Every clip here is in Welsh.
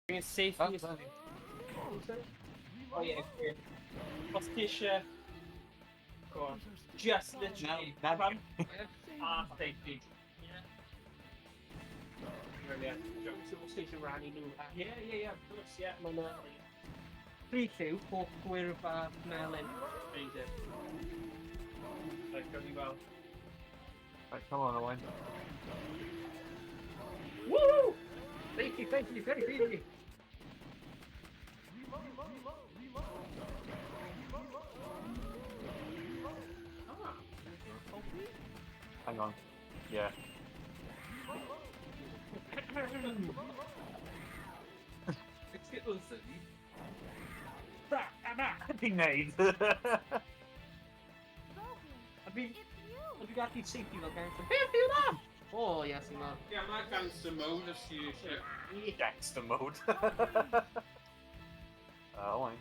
Bring it safe. Oh, yeah, great. Os ti eisiau... Go on. Just literally... Now. Safety. Yeah. Brilliant. Os ti eisiau rannu nhw. Yeah. Of course, yeah. Mae'n... 3 lliw, holl gwyrf a melyn. Amazing. Right, go ni fel. Right, come on, Owain. Woo! Thank you, very easy. Hang on. Yeah. It's get those city. Ti'n neud. Have you got these safety look out? Oh, yes, you know. Yeah, my gangster mode is usually. Gangster mode. Owain.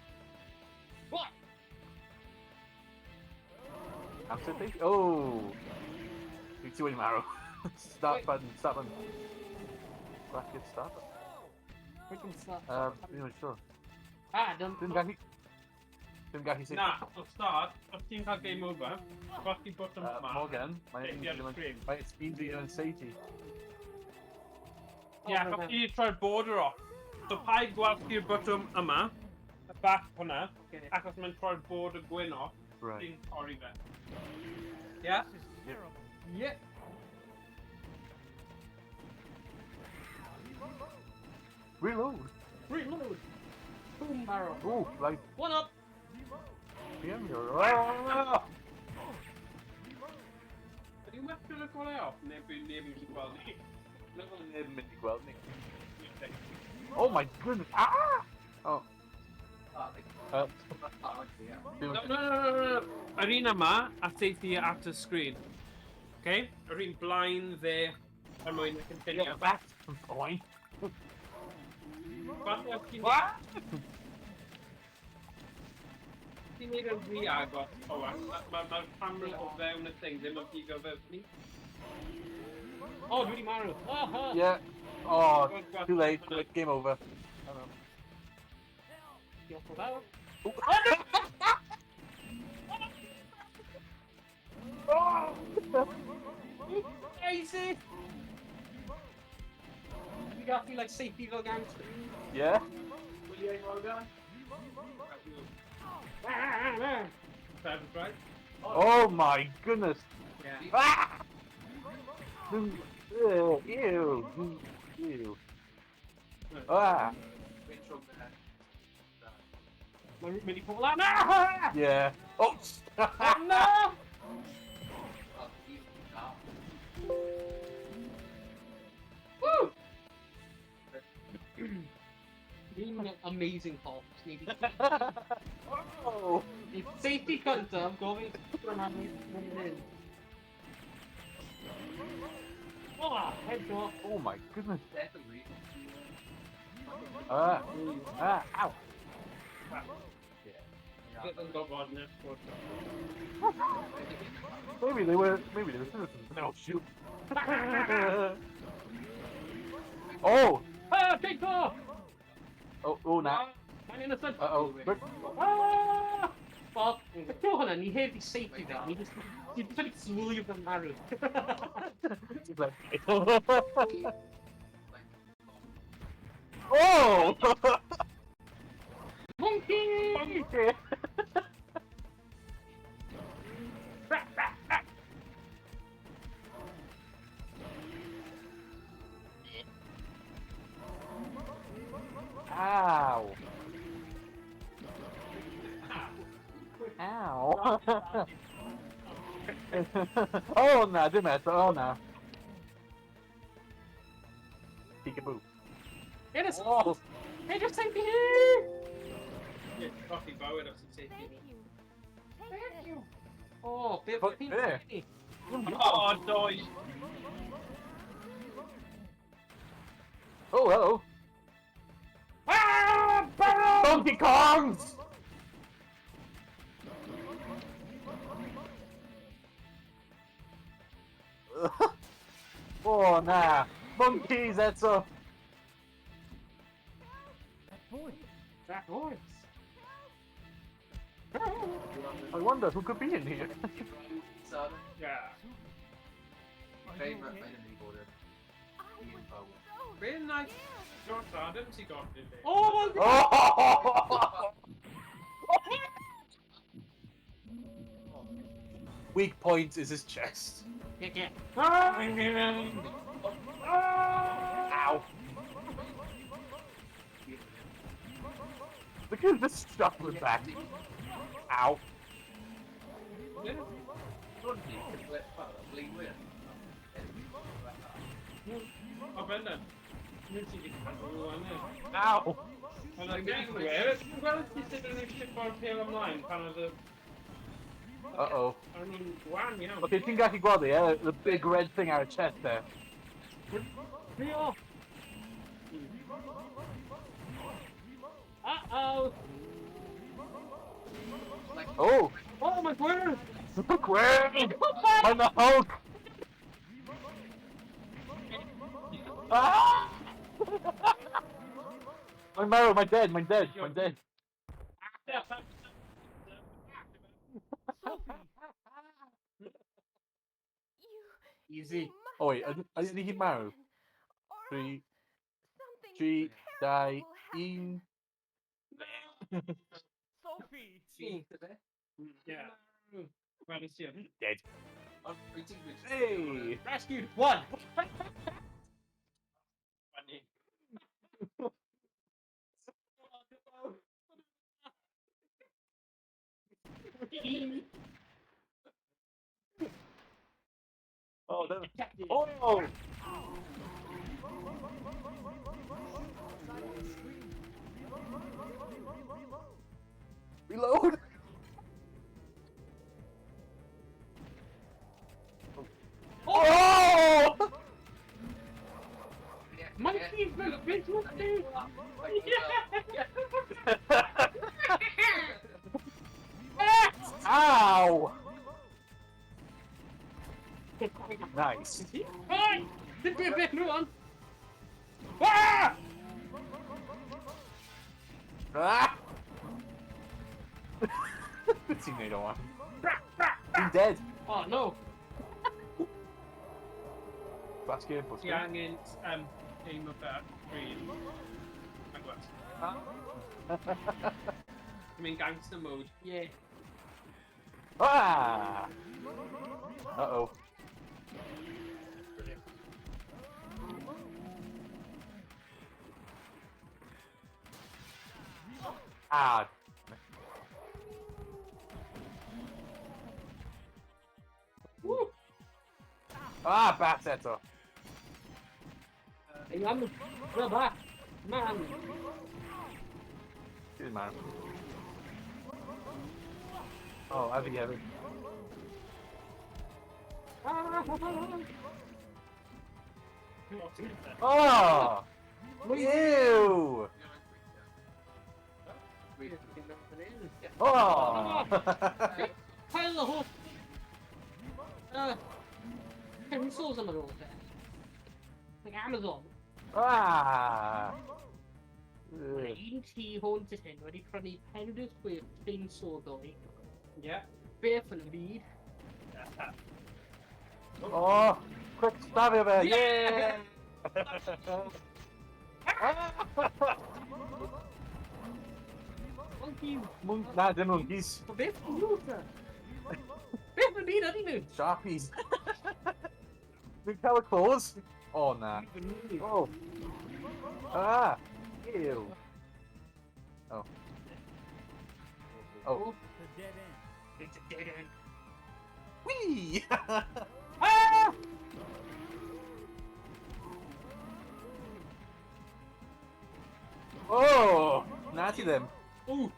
What? I'm sitting. Oh! You see what you marrow. Start button. Bracket start button. Which one's that? I'm not sure. Don't. Dim gachi safety. Nah, for start, os ti'n cael game over, golchi bottom yma. Morgan, mae'n speed leader yn safety. Yeah, os ti troi'r border off. So paid gwalchi'r bottom yma, y back hwnna, achos mae'n troi'r border gwyn off, ti'n torri fe. Yeah? Yeah. Reload! Boom barrel. Oh, like... One up. PM Ydy well yn y golau off, neu bydd neb yn gweld ni? Neb yn mynd i gweld ni. Oh my goodness! Ah! Oh. No. Yr un yma, a safety at the screen. Okay? Yr un blaen dde, er mwyn y continue. Back! Owain! What? Ti'n neud yn rhy agos, Owain. Mae'r camera o fewn y thing ddim yn pigo fe ni. Oh, dwi wedi marw. Yeah. Oh, too late. Game over. Diolch o fawr. Easy! You got me like safety go gang. Yeah? Will you hang on down? Right? Oh my goodness! Yeah. Ah! Ew! Ah! Mae'n mynd i pobl lan. Yeah. Oh! No! Woo! You're an amazing host. Oh! If safety comes up, going in. Oh, headshot. Oh my goodness! Definitely. Ow! Maybe they were citizens. No, shoot! Oh! Ah, take off! Oh, nah. Mae'n innocent. Uh-oh. Ah! Wel, ydw hwnna, ni heb i safety da. Ni jyst wedi slwyd yn marw. Oh! Monkey! Ow! Ow! Oh, no, Dyma, oh, no. Peekaboo. Innocent! Oh! Hey, just take me! Yeah, coffee bywyd os ti'n teithio. Thank you! Oh, bit Fuck, of there. Oh, doi! Oh, hello! Ah! Barrel! Donkey Kongs! Oh, nah. Monkeys, that's up. That voice. I wonder who could be in here. Yeah. Favourite enemy border. Info. Really nice shot, Adams, he got in there. Oh my god! Oh! Weak point is his chest. Yeah. Ow! Look at this stuff with back. Ow! Yeah. Oh, Brendan. You see the camera on there. Ow! And I'm getting weird. Well, if you sit in this ship on PL online, kind of the. Uh-oh. I mean, one, you know. Okay, think I can go out there, the big red thing out of chest there. Real. Uh-oh. Oh! Oh my word! Look where? I'm the Hulk! Ah! My marrow, my dead. Easy. Oh wait, I didn't need marrow. Three, die, in. Sophie! See. Yeah. Well, it's you. Dead. I'm eating with Hey! Rescued one. Funny. Oh, that... Oh! Reload! Oh! Monkey's the business dude. Ow! Nice. Hey! Did be a bit new one. Ah! Ah! Teammate one. He's dead. Oh no. That's good. That's Yeah, good. and aim of that green. Like what? I'm in gangster mode. Yeah. Ah! Uh-oh. Ah. Woo! Ah, Bassetto. Ayan. We're back. Man. Good man. Oh, I think Evan. Oh! Ew! Oh! Pile the whole pencils on the road there. Like Amazon. Ah! Ugh. Tea haunted hyn wedi prynu pendant chwech chainsaw ddoe, Yeah. beth yn y byd. Oh! Quick stab of it! Yeah! Monkey. Nah, dim monkeys. O beth yn nhw ta? Beth yn y byd ydy nhw? Sharpies. New color claws? Oh, nah. Oh. Ah! Ew. Oh. Oh. The dead end. It's a dead end. Whee! Ah! Oh! Natty them. Ooh!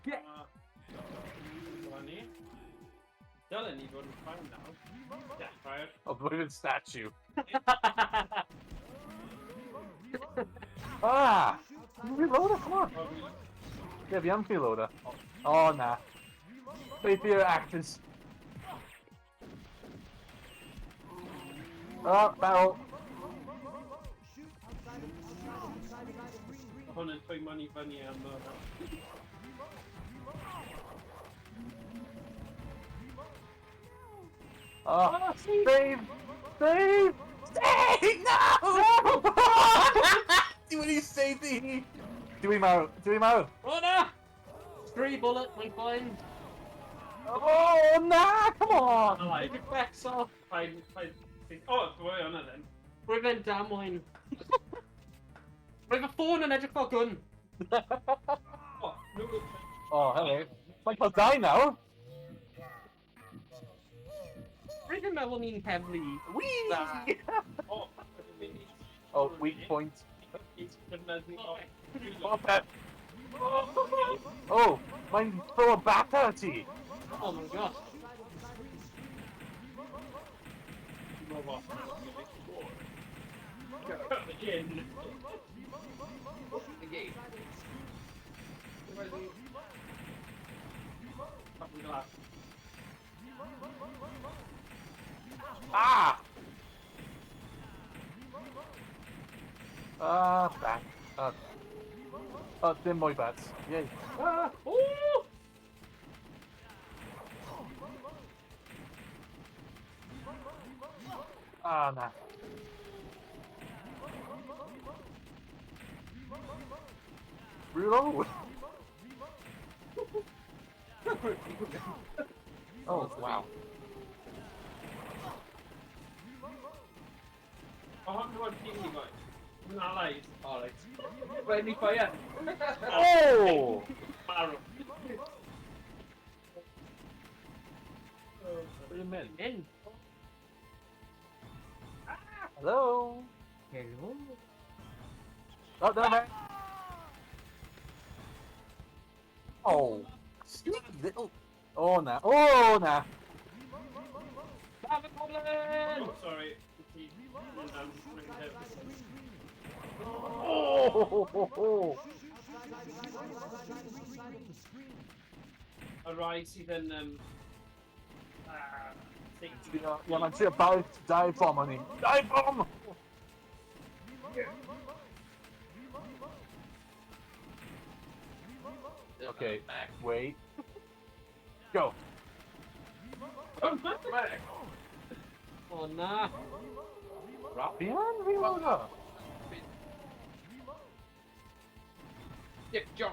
Get Funny. Dylan, you got to find now. Yeah, fired. Oh, the wooden statue. Ah! Reloader, come on. Yeah, the freeloader. Oh, nah. Wait for your actors. Oh, barrel. hwn yn twymo'n i fyny am y... Oh, save! Save! Hey, no! When you say the... Do we marrow? Do we marrow? Oh no! 3 bullet, my fine. Oh, nah, come on! Alright. Take it back, so. Fine. Oh, dwi hwnna then. Rwy'n fynd damwain. Rwy'n fy ffôn yn edrych fel gun. Oh, no. Oh, hello. Like I'll die now. Rwy'n fynd meddwl ni'n heddlu. Whee! Oh, Oh, weak point. Oh, Oh, mine's throw a bat at you. Oh my god. Again. Again. Fucking glass. Ah! Bat. Dim boy bats. Yay. Ah! Ooh! Ah, nah. Reload. Oh, wow. Oh, no one seeing me, guys. Not live. Alright. Friendly fire. Oh! Marrow. What do you mean? In. Hello? Hello. Oh, no, oh. Stupid little. Oh, nah. Oh, nah. Have a goblin! Oh, sorry. Oh! Arise sydd yn Yeah, man, trio dive bomb on him. Dive bomb! Okay, wait. Go. Oh nah. Behind reloader. Yep, John.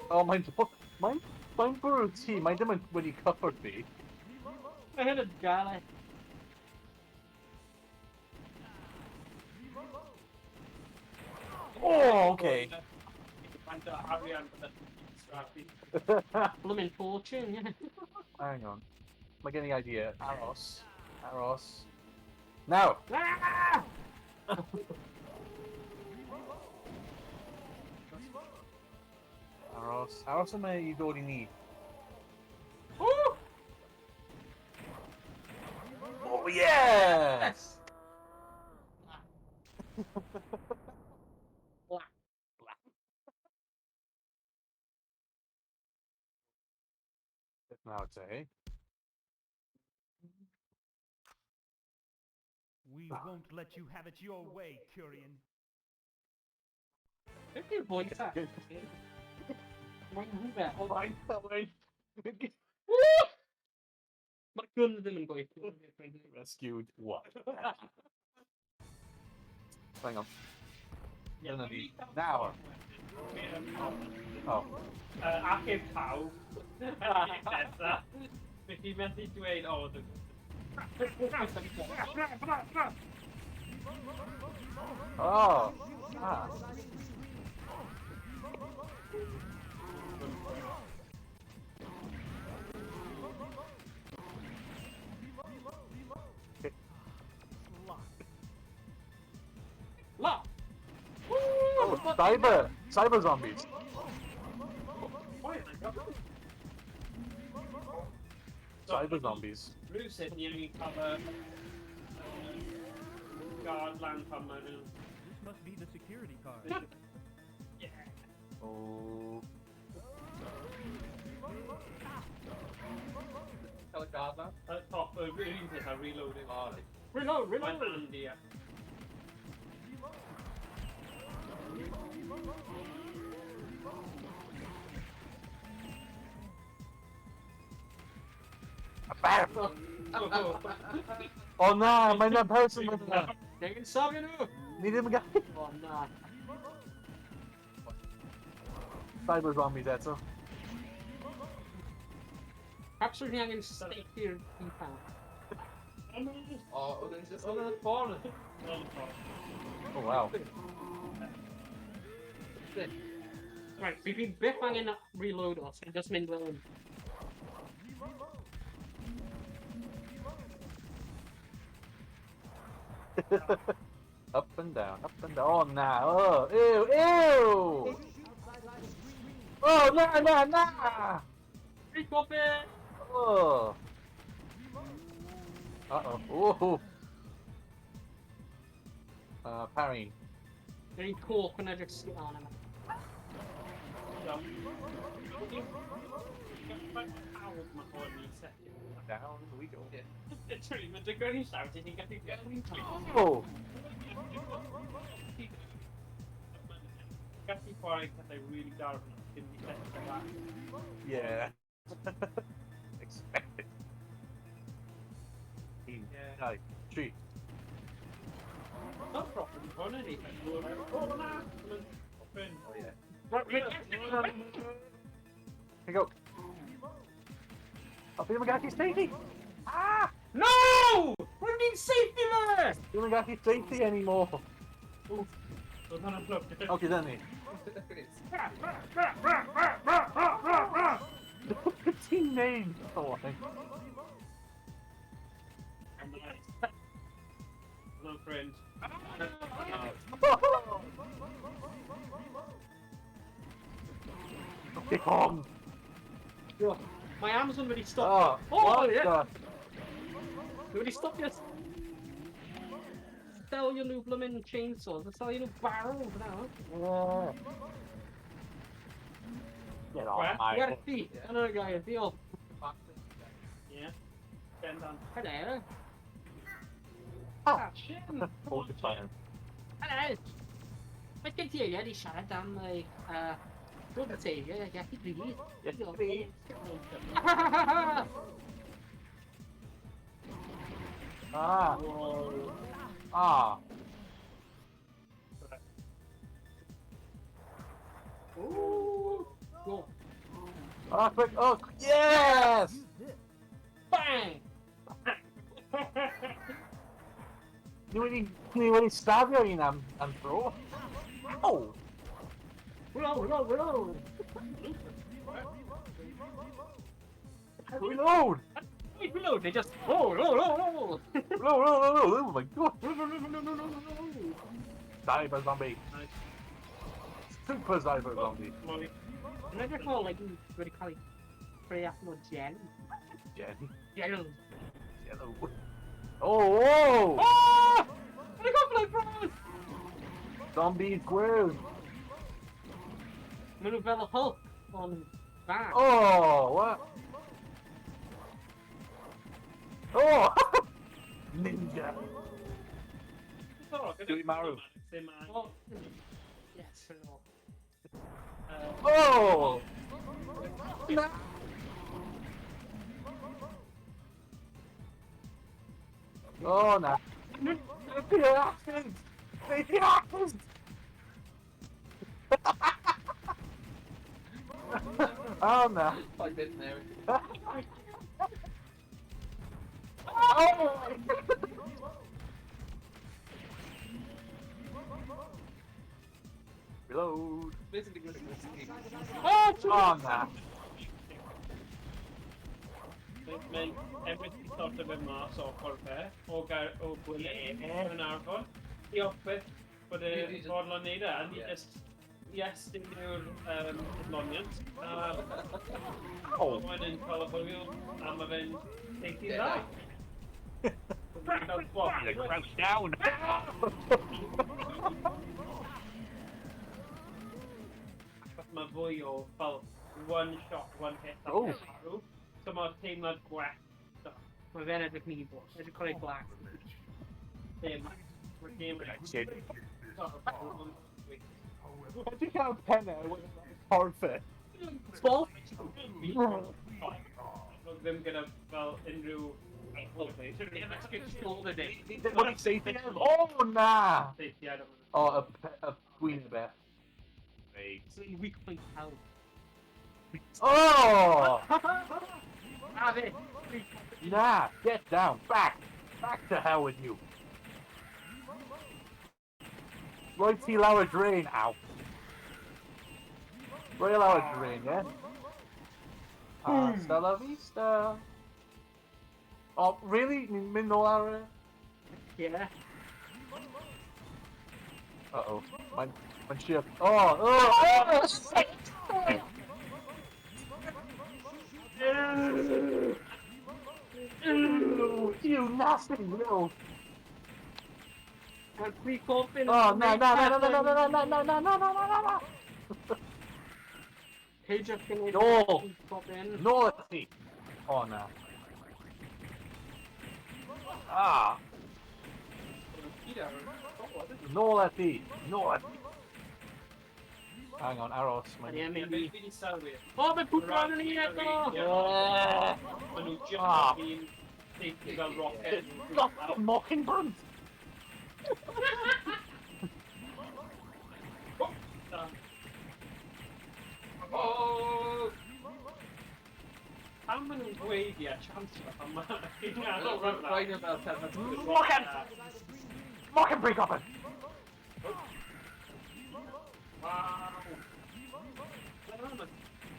Oh, mine for a team. Mine didn't when he covered me. I had a galley. Oh, okay. Blooming fortune, yeah. Hang on. Am I getting the idea? Arrows. Arrows. Now! Ah! Arrows. Arrows are my you already need. Woo! Oh, yes! Now it's a. We won't let you have it your way, Curian. Look at your voice act. Oh my god. Mae'r gun ddim yn gweithio. Rescued what? Hang on. Now. Oh. Achub pawb. Nesa. Beth i methu dweud, o, Oh. Ah. Lock! Oh, cyber zombies. Cyber zombies. Rhywsut ni angen cael guard land pan maen nhw. This must be the security card. Yeah. Oh. Tell a guard now. Top, yr un peth a reloading. Alright. Reload, Mae'n reload! handy, ie. Oh na, may na person na na. Tegen sabi nhw! Ni ddim yn gallu. O na. Cyber zombies eto. Perhaps rydyn ni angen steikio'r ipan. O, oedd yn ffôn. Oh wow. Right, fi byth angen reload os, fi'n just mynd fel yn. Up and down, up and down. Oh na, oh, ew, ew! Oh na, na, na! Free coffee! Oh. Uh-oh. Oh. Parrying. Very cool when I just sit on him. Down we go. Literally, mae dy gyrru llaw, ti'n gallu gael yn Oh! gallu chwarae pethau really dark yna, dim i set o dda. Yeah. Expected. Yeah. 3. Not problem, hwn yn eitha gwrdd. O na! Mae'n open. Oh yeah. Right, Here you go. Oh, fi ddim yn gallu steithi! Ah! no! We're in safety there! Fi ddim yn gallu steithi anymore. Oedd hwnna'n flwp. Okay, then ni. Beth ti'n neud? Owain? Hwnna'n ffrind. Dick on! My Amazon wedi Oh, stopio. what yeah. the... Dwi wedi stopio stelio nhw blymyn chainsaws, a stelio nhw barrels nawr. Yeah. Get off Where? my... Werthu, yna gair, diolch. Ie. Bendan. Hello. Ah! Shin. All the time. Hello. Mae gen ti eiliad i siarad am ei... Dwi'n teulu, a gallu bryd. Yes, please. Ah! Ah! Ooh. Go. Ah, quick! Oh, yes! Bang! Ni wedi stabio un am tro. Ow! Reload! Reload! Reload, they just... Oh, no! Oh my god! Cyber zombie! Nice. Super cyber zombie! Molly. Yn edrych fel, like, wedi cael ei creu allan o gel. Jenny. Gel. Yellow. Oh! Oh! Oh! Yn y goflau, bro! Zombies grew! Maen nhw fel y Hulk, ond bad. Oh! What? Oh! Ninja! Do it, Maru. Oh. Yes, no. Oh! No! Oh no! The accent! The accent! Oh no! I've been there. Oh! Reload! Basically, going to escape. Oh, Oh no! Mae'n everything sort of yn mas o corfe, o gwyliau yn arfon. I offeth bod y ffordd o'n neud e, a ni just Iestyn yw'r loniant. Oh! Owain yn cael y hwyl, a mae fe'n teithi dda. Cael swap. Crouch down! Mae fwy o fel one shot, one hit. Oh. So mae'r teimlad gwell. Mae fe'n edrych ni bo. Edrych cael ei glas. Dim. Mae'r game yn Shit. Edrych ar pennau wedyn corffau. Bol? Ddim gyda fel unrhyw... What did say? Oh, nah! Deithiad am Oh, a gwyneb e. Reit. Sy'n weak point hawdd. Oh! A fe! Nah, get down, back! Back to hell with you. Roi ti lawr y drain, ow. Roi lawr y drain, yeah? Hasta la vista. Oh, really? Ni'n mynd nôl ar e? Yeah. Uh-oh. Mae'n siap. Oh! You nasty little... Mae'n pre-coffin. Oh, no. Peidiwch gwneud No. pre-coffin. No, let's see. Oh, no. Ah. No, let's see. Hang on, aros. Ie, Ie, maybe. fi di sylwi. O, mae'n pwtro yn ni eto! Maen nhw just fi'n deithi fel rocket. Stop the mockingbird! Oh! Pam maen nhw'n gweud ie, chance fa, pan mae'n nghanol rhywbeth. Right about that. Mockin' pre-coffin! Wow!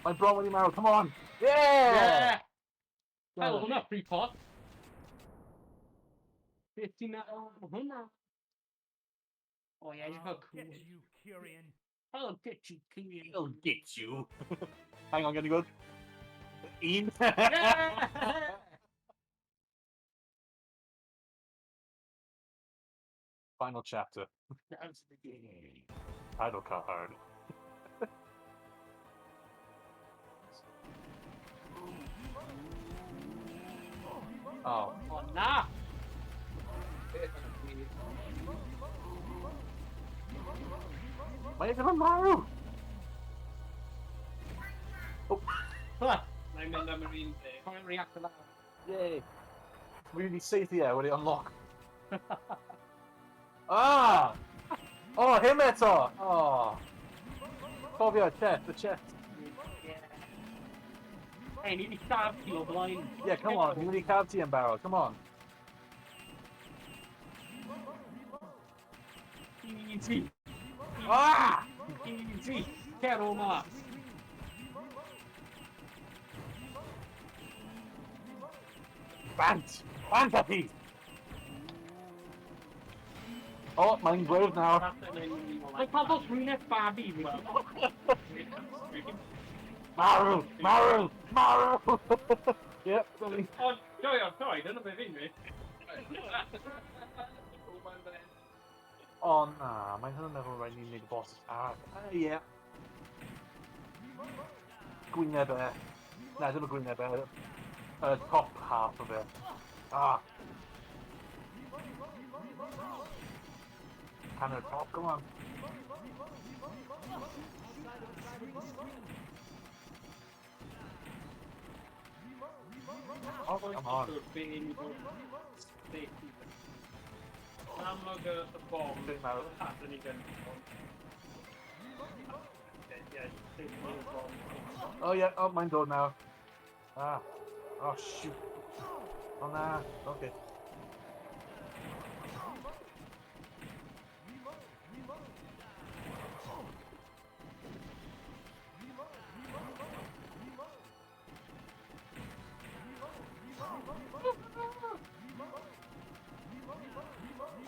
My bro wedi marw, come on! Yeah! Yeah! Hel hwnna, pre-pot. 50 metal, hwnna. O ie, dwi'n cael Get cool. you, Curian. I'll get you, Kian. I'll get you. Hang on, gonna go. Un. Yeah! Final chapter. That's the game. Title card. Oh. Oh, nah! Mae ddim yn marw! Oh, Huh! Mae'n mynd am yr un peth. Can't react to that. yay! Really safe here, wedi unlock. Ah! Oh, him eto! Oh! Cofio, chest, the chest. Yeah. Hey, ni di lladd ti o blaen. Yeah, come on, you really carved tea and barrel, come on. Easy. Ah! Easy. Cer o ma. Bant! Bant a fi! Oh, mae'n gwyrdd nawr. Mae'n cael dos rhywun babi. Marw! Marw! Marw! Yep, really. Ond, joio, toi, dyna beth fi'n dweud. Oh na, mae'n hynny'n meddwl rhaid ni'n neud y boss arall. Ie. Gwyneb e. Na, dim y gwyneb e. Y top half of it. Ah. Hanner top, come on. Oh, come on. Amlwg y bom. Dwi'n meddwl. Hadyn ni gen i bom. Oh yeah, oh, mae'n dod nawr. Ah. Oh, shoot. Oh na, okay.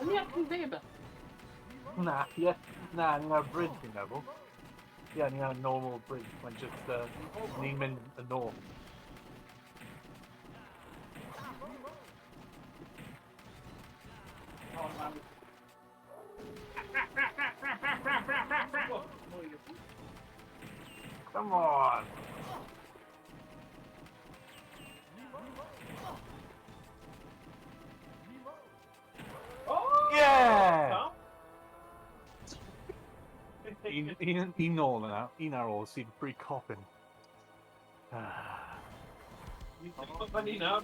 Yn ni ac yn dweud beth? Na, ie. Na, ni'n ar bridge, dwi'n meddwl. Ie, ni'n ar normal bridge. Mae'n just, ni'n mynd yn ôl. Come on! Oh! Yeah! Un ôl yna, un ar ôl sydd free copping. Funny now.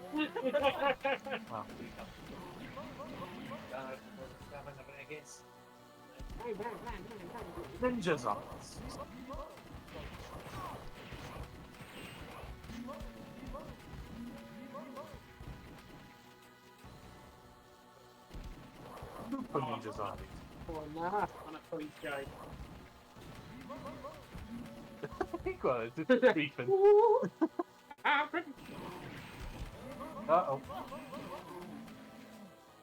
Ninjas on us. Super ninjas on these. Oh, na. On a police guy. Well, it's just creeping. Uh-oh.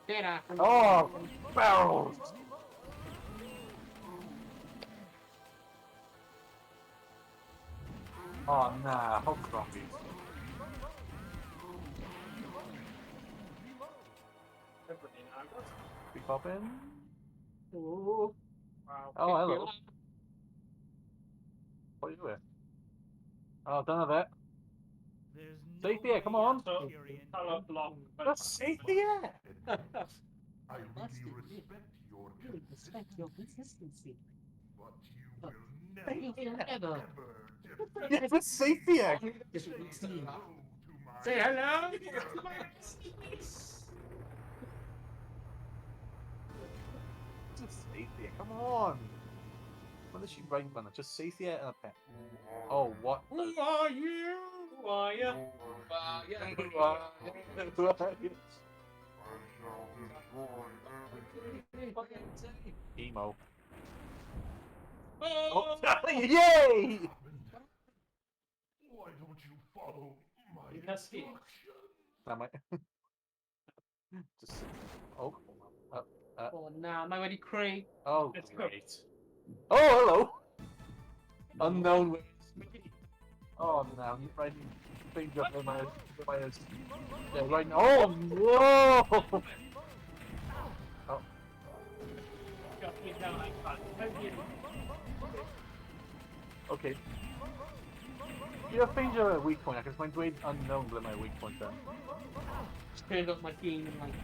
Get off. Oh, barrels! Oh, nah, hog zombies. Everything I got. We pop in. Oh, Wow. Oh, hello. What are you doing? Oh, done with it. There's Safety, no come way on. out, So, Tyrion. color block. Just safety, yeah. I really respect your consistency, but you will never Yeah, just safety, yeah. succeed. Say hello. Just safety, come on. What is she right, man? Just safety and a pet. Oh, what? Who are you? Who are you? Emo. Oh, Oh, yay! Why don't you follow my That's it. That might. Just. Oh. oh, nah. Am I ready, Craig? Oh, Let's go. great. Oh, hello. Unknown ways. Oh, no, you're right. Finger up in my eyes. Yeah, right now. Oh, whoa! Oh, Got me down like that. Thank you. okay. You have finger a weak point. I can find way unknown where my weak point then. Just turned up my game and like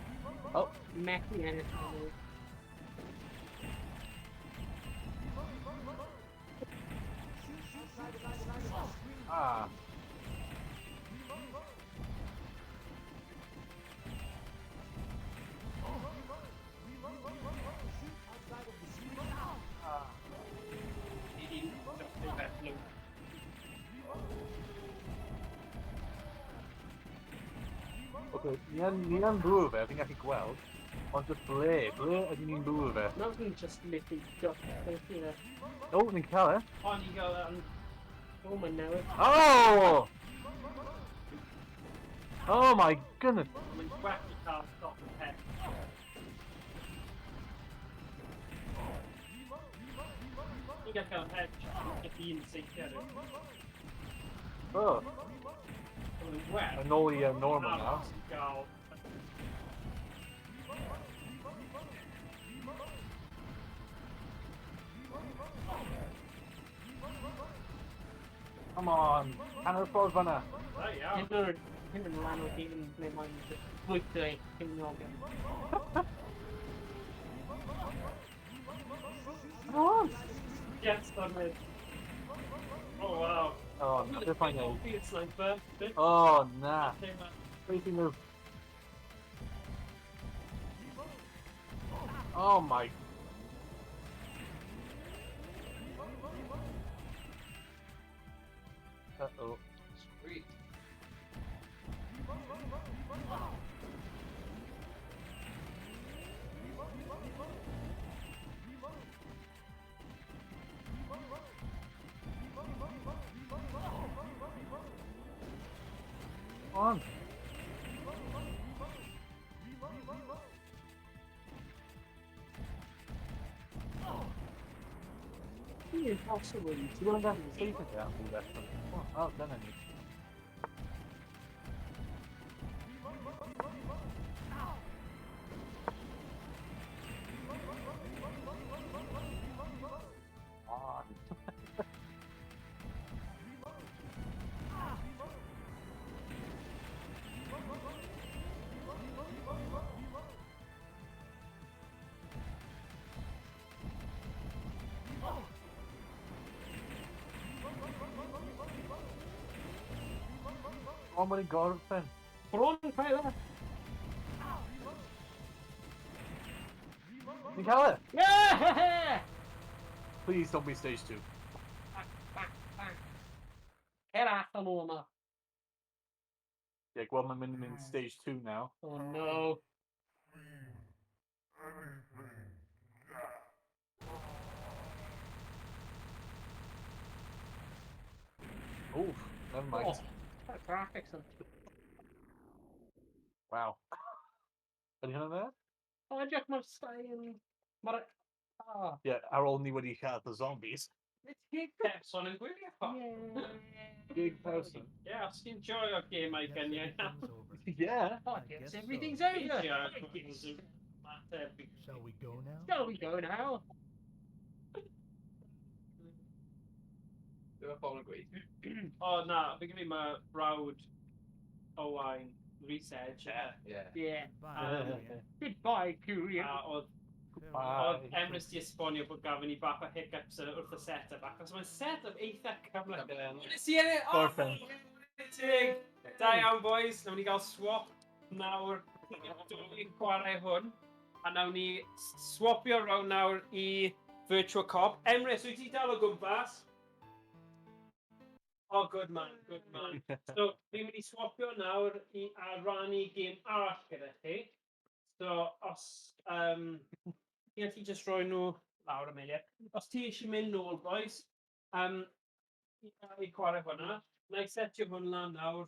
Oh, messy and ah. Okay, ni yn bwr fe, fi'n gallu gweld. Ond just ble ydy ni'n bwr fe? Nothing just literally just you know. O, ni'n cael e. On you go then. Oh my now. Oh! Oh my goodness! I mean, whack your car, stop the head. You get a head if you didn't see it. Oh, Wet. I know the normal now. Go. Come on, hanner ffordd fan'na. There you are. Him and Lano didn't play mine just with the him and Logan. Come on! Yes, done it. Oh wow. Oh, no, they're fine now. Be a sniper. Bitch. Oh, nah. Came out. Crazy move. Oh my. Uh-oh. Sweet. Come on. Impossible. You want to save it there? Oh, done it. On. Ond mae'n gorffen. Bron, cael e. Ti'n cael e? Yeah! Please don't be stage 2. Cer allan o yma. Yeah, gweld mae'n mynd in stage 2 now. Oh no. Oof, never mind. Oh, that graphics yn... Wow. Ydy hynna dde? O, edrych mae'r stai yn... Mae'r... Ah. Yeah, ar ôl ni wedi cael the zombies. It's big person yn gwylio fo. Big person. Yeah, os ti'n joio'r gêm a'i gyniau. Yeah. Oh, I guess everything's over. Shall we go now? Shall we go now? Dyma pobl yn gweud. O na, fi gyda mae brawd Owain, Resedge. Yeah. Yeah. Bye. Goodbye, Curian. A oedd Emrys di esbonio bod gafon ni bach o hiccups wrth y set-up, achos mae'n set-up eitha cyflog. Nes i ennill! Gorffen. Da iawn, boys. Nawn ni gael swap nawr. Dwi'n ni'n chwarae hwn. A nawn ni swapio rawn nawr i Virtua Cop. Emrys, wyt ti dal o gwmpas? Oh, good man, good man. So, fi'n mynd i swapio nawr a rannu game arall gyda chi. So, os... Ie, ti jyst roi nhw lawr am eiliad. Os ti eisiau mynd nôl, boys, i chwarae hwnna, na i setio hwn lan nawr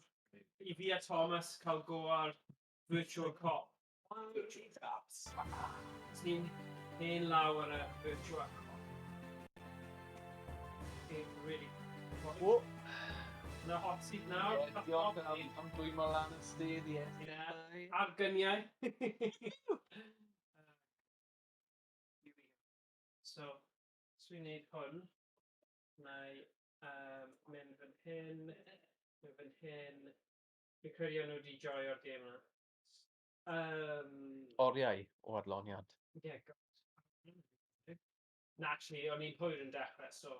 i fi a Thomas cael go ar Virtual Cop. Virtual Cops. So ni'n hen lawr ar y Virtual Cop. Okay, really. Oh. Na hot seat nawr. Diolch am dwymo lan yn stedd i Ar gyniau. So, os fi'n neud hwn, neu mynd fan hyn, fi'n credu nhw wedi joio'r gêm yna. Oriau o adloniad. Yeah, God. Na, actually, o'n i'n hwyr yn dechrau, so...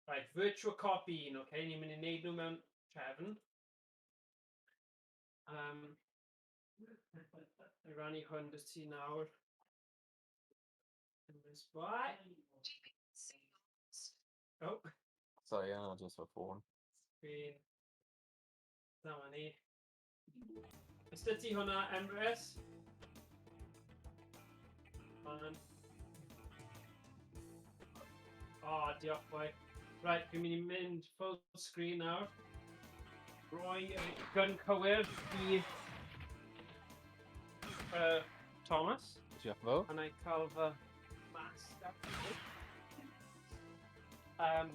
right, Virtua Cop 1, okay? Ni'n mynd i wneud nhw mewn trefn. I rannu hwn dys ti nawr. Oh. Sorry, I'm just a phone. Screen. Dyma ni. Ystod ti hwnna, Emrys? Man. Oh, diolch boi. Right, fi'n mynd i mynd full screen nawr. Roi gun cywir i Thomas. Diolch yn fawr. A na i cael fy mask.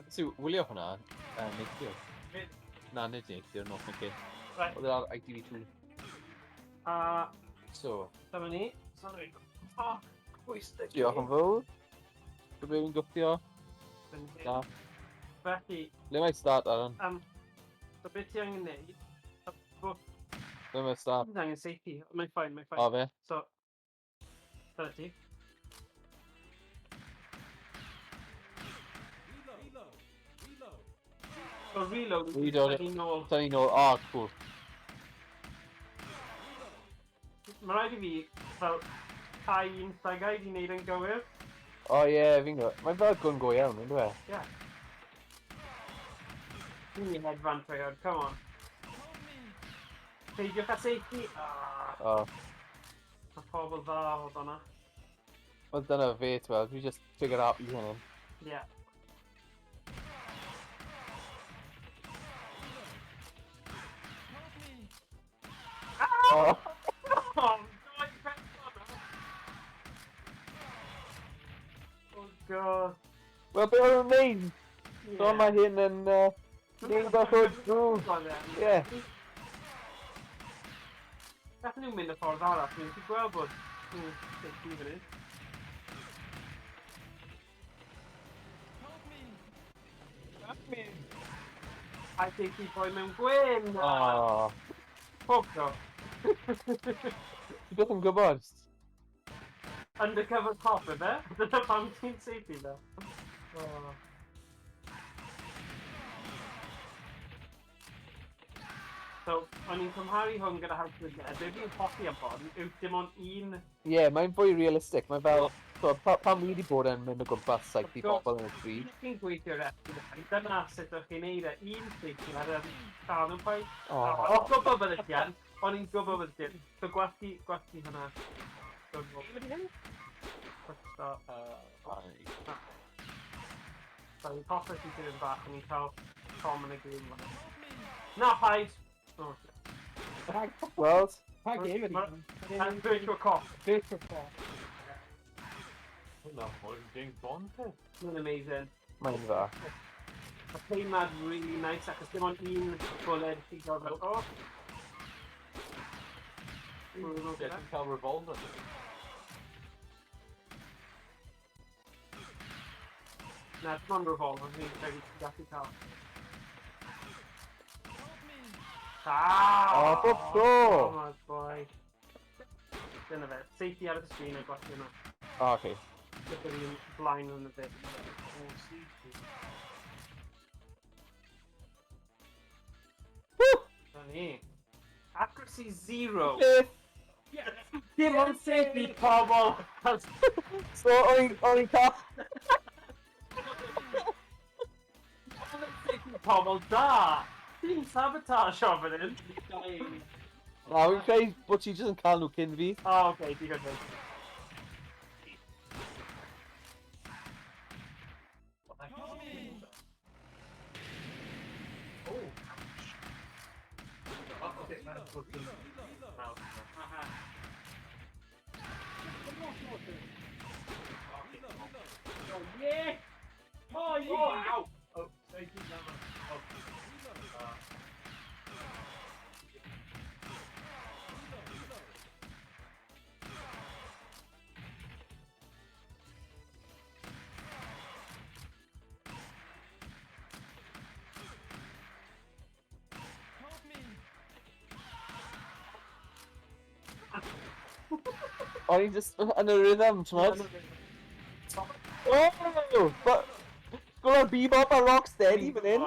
So, wylio hwnna, neithiwr? Fydd. Na, nid neithiwr, nos yn cyn. Right. Oedd ar ITV2. So. Dyma ni. Sorry. Oh, pwysig. Diolch yn fawr. Gyda fi'n gwthio. Da. Felly, Le mae start ar hwn? so beth ti angen neud? Le mae start? Ti'n angen safety. Mae'n ffain, mae'n O ffain. fe? So, dyna ti. So reload. Reload. Dyna ni nôl. Da ni nôl. O, cool. Mae rhaid i fi fel cau un llygau i wneud yn gywir. O ie, fi'n gwybod. Mae'n fel gwn go iawn, ynddo fe? Yeah. Fi'n hedfan trwy'r, come on. Peidiwch â safety. O. Mae pobl dda oedd hwnna. Wel, dyna fe, ti'n fel. Dwi just figure out i hynny. Yeah. O. Oh god. Wel, be oedd yn neud? So mae hyn yn... Neud bach o drws. Ie. Gathen nhw'n mynd y ffordd arall, dwi'n gallu gweld bod nhw'n safety fan hyn. I think he's boi mewn gwyn! O. Pob tro. Ti beth yn gwybod? Undercover cop, efe? Dyna pam ti'n safety da. So, o'n i'n cymharu hwn gyda House of the Dead. Be fi'n hoffi am hon yw dim ond un... Ie, mae'n fwy realistic. Mae'n fel... So, pan fi wedi bod yn mynd o gwmpas, like, di bobl yn y stryd. Chi'n gweithio'r esgyd, dyna sut o'ch chi'n neud e. Un station ar y canol pwy. O. O, gwybod bydd ydyn. O'n i'n gwybod bydd ydyn. So, gwasti hwnna. Quick start. So, ni'n hoffi chi dyn bach, o'n i'n cael Tom yn y green one. Na, paid! Oh, Weld? Pa game ydi? and Virtua Cop. Virtua Cop. No, James Bond, te? Mae'n amazing. Mae'n dda. Mae teimlad really nice, achos dim ond un bullet chi'n gael fel, o. Ti'n cael revolver. Na, dim ond revolver, fi'n credu ti'n gallu cael. O, bob tro! Oh my boy. Dyna fe, safety ar y screen a gwasti yna. O, oce. Gyda'r un blaen yn y bit. Dyna ni. Accuracy 0. Dim ond safety pobl! So, o'n i'n cael... Safety pobl da! Ti'n sabotage o fan hyn? Na, fi'n credu bod ti jyst yn cael nhw cyn fi. O, oce, digon fi. Yeah! Oh, yeah! Oh, safety number. O'n i'n just yn y rhythm, ti'n modd? Oh! Gwneud bebop a rocksteady fan hyn.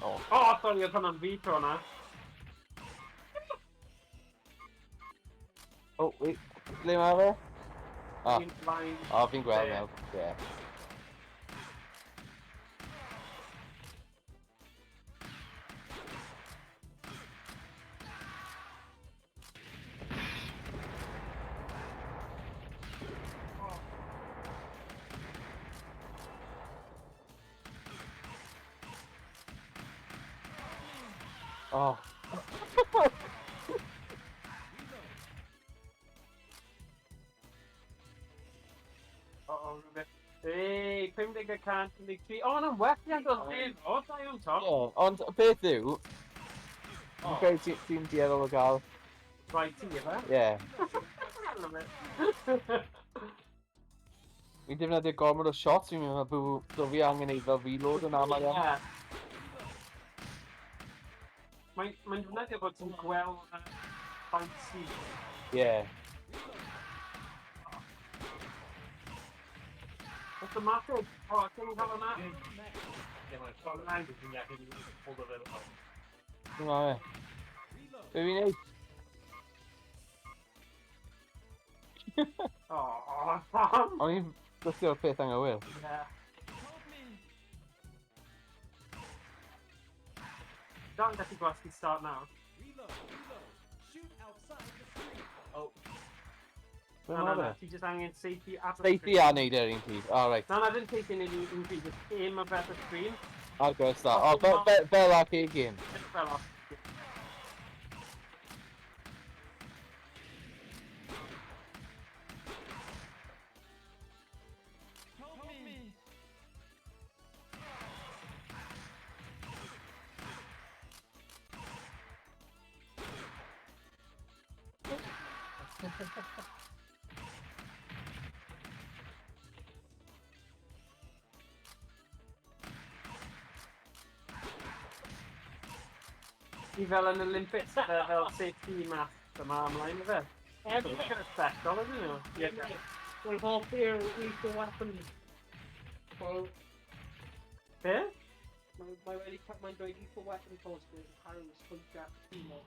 O, sori, oedd hwnna'n fi tro na. Oh, wait. Ble mae fe? Ah, Fi'n blaen. o, fi'n gweld nawr. Ie. Oh. O, rhywbeth. Ei, 50,103. O, na'n werthiant o'n hyn. O, da yw'n top. Ie, ond y peth yw... Fi'n credu ti'n dueddol o gael... Right ti, efe? Ie. Ie. Fi'n defnyddio gormod o shots, fi'n meddwl bod fi angen neud fel reload yn aml iawn. Mae'n defnyddio bod ti'n gweld faint sydd. Ie. What's the matter? O, ti'n cael hwnna? Dwi'n meddwl. Be fi'n neud? O, Sam! O'n i'n dystio'r peth anghywir. Ie. Don't gallu gwasgu start now. Be No, mae no, fe? ti just angen safety at the Safety a neud e'r un pryd. O, reit. No, ddim safety yn un pryd, just aim a better screen. Ar gwrs da. O, fel ac ei gym. Just fel off. I fel yn Olympics, fel safety mask yma ymlaen i fe. Efo yn sbectol ydyn nhw. Well, half here, lethal weapons. Well, Be? Mae wedi mae'n dweud i fo weapon posters yn harus pwyntio at tîmo.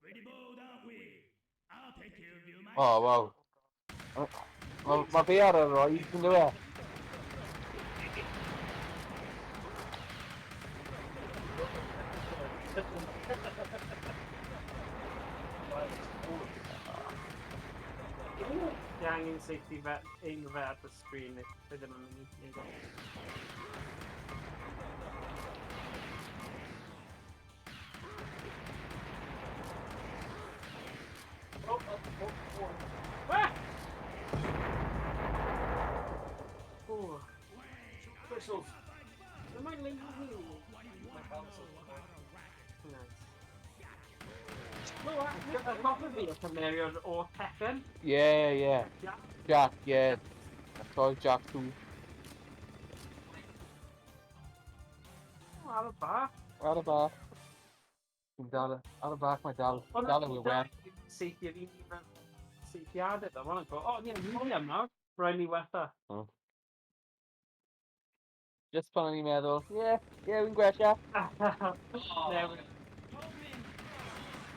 Ready bold, aren't we? I'll take care of you, O, waw. Mae fi ar y roed, yn dweud. Ti angen safety fe, un fe ar y sgrin, fe ddim yn mynd i. Oh! Crystals. Mae'n lein o hwyl. Y cofio fi o cymerio'r o Tekken? Ie. Jack, ie. Toy Jack 2. Ar y bach. Ar y bach. Ar y bach mae dal yn wywen. Seithio'r un i mewn seithiadau da. Mae'n go, o, ni'n William nawr. Rhaid ni wetha. Just pan o'n i'n meddwl, ie, wy'n gwella. Newydd.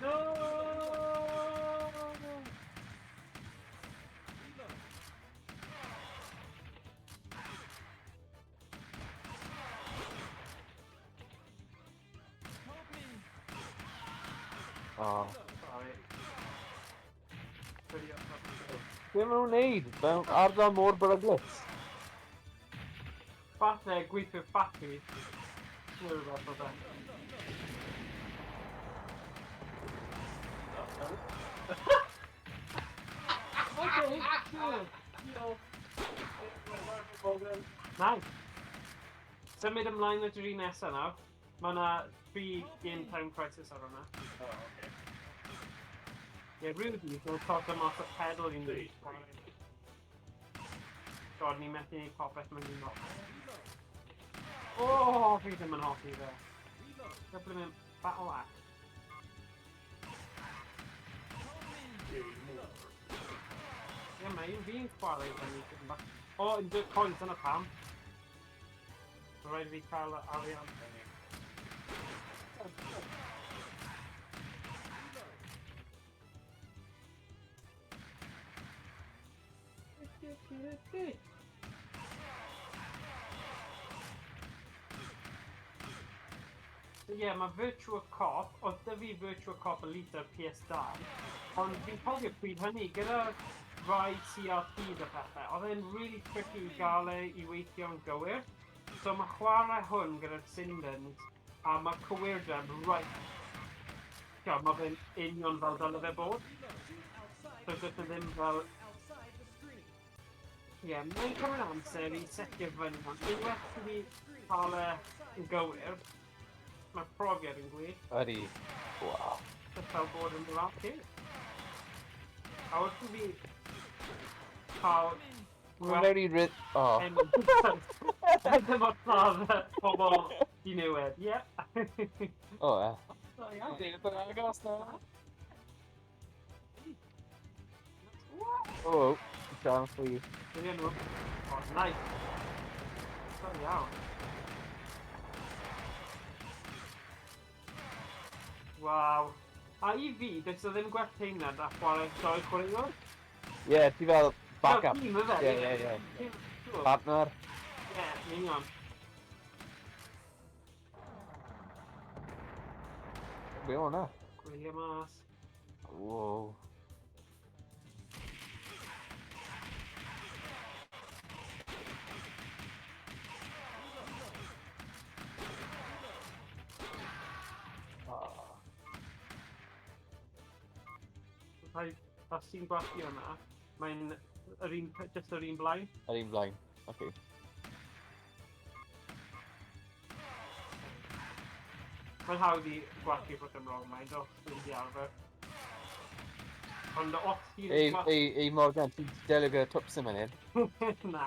No! O. Sorry. Be maen nhw'n neud? Mewn ardal mor beryglus. Falle gweithio factory. Nwyr fath o da. Nice. Symud ymlaen at yr un nesaf nawr. Mae yna 3 game time crisis ar hwnna. Ie, Rudy, dwi'n tord ym off y pedal i'n dweud. God, ni'n methu neud popeth mewn un off. O, fi ddim yn hoffi fe. Dyblyn mewn battle act. Ie, mae un fi'n chwarae fe ni. O, yn dweud coins yna pam. Mae rhaid fi cael arian. Ie, mae Virtua Cop, oedd dy fi Virtua Cop Elite ar PS2, ond fi'n cofio pryd hynny gyda rai CRTs a pethau, oedd e'n really tricky i gael i weithio'n gywir. So mae chwarae hwn gyda'r Sinden, a mae cywirdeb right. Mae fe'n union fel dyle fe bod. So gyda ddim fel... Ie, mae'n cymryd amser i setio fyny, ond unwaith fi cael yn gywir, mae'r profiad yn gwych. Ydy. Wow. Just fel bod yn fel cyr. A wrth fi cael... Mae'n very ryd... O. Ddim o'r lladd pobl i newid, ie. O, e. O, iawn. Dwi'n bod agos na. O, chance for you. Dwi'n enw. O, nice. O, iawn. Waw. A i fi, dys o ddim gwell teimlad a chwarae doi chwaraewr? Ie, ti fel backup. Tîm yfe? Ie. Partner. Ie, union. Be o hwnna? Gwylio mas. Wow. Os ti'n gwasgu hwnna, mae'n just yr un blaen. Yr un blaen. Ok. Mae'n hawdd i gwasgu bod yn wrong mae'n dos, dwi'n di arfer. Ond os ti'n Ei Morgan, ti'n delio gyda twps yn mynd? Na.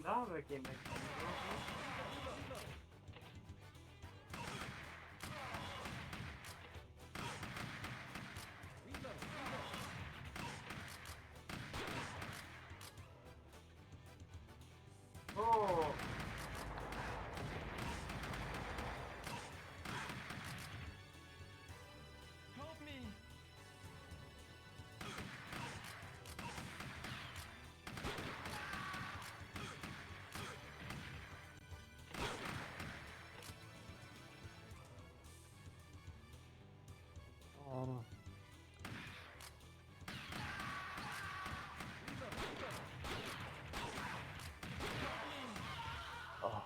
Na, fe gymryd. Oh! Help me! Oh, no. Oh.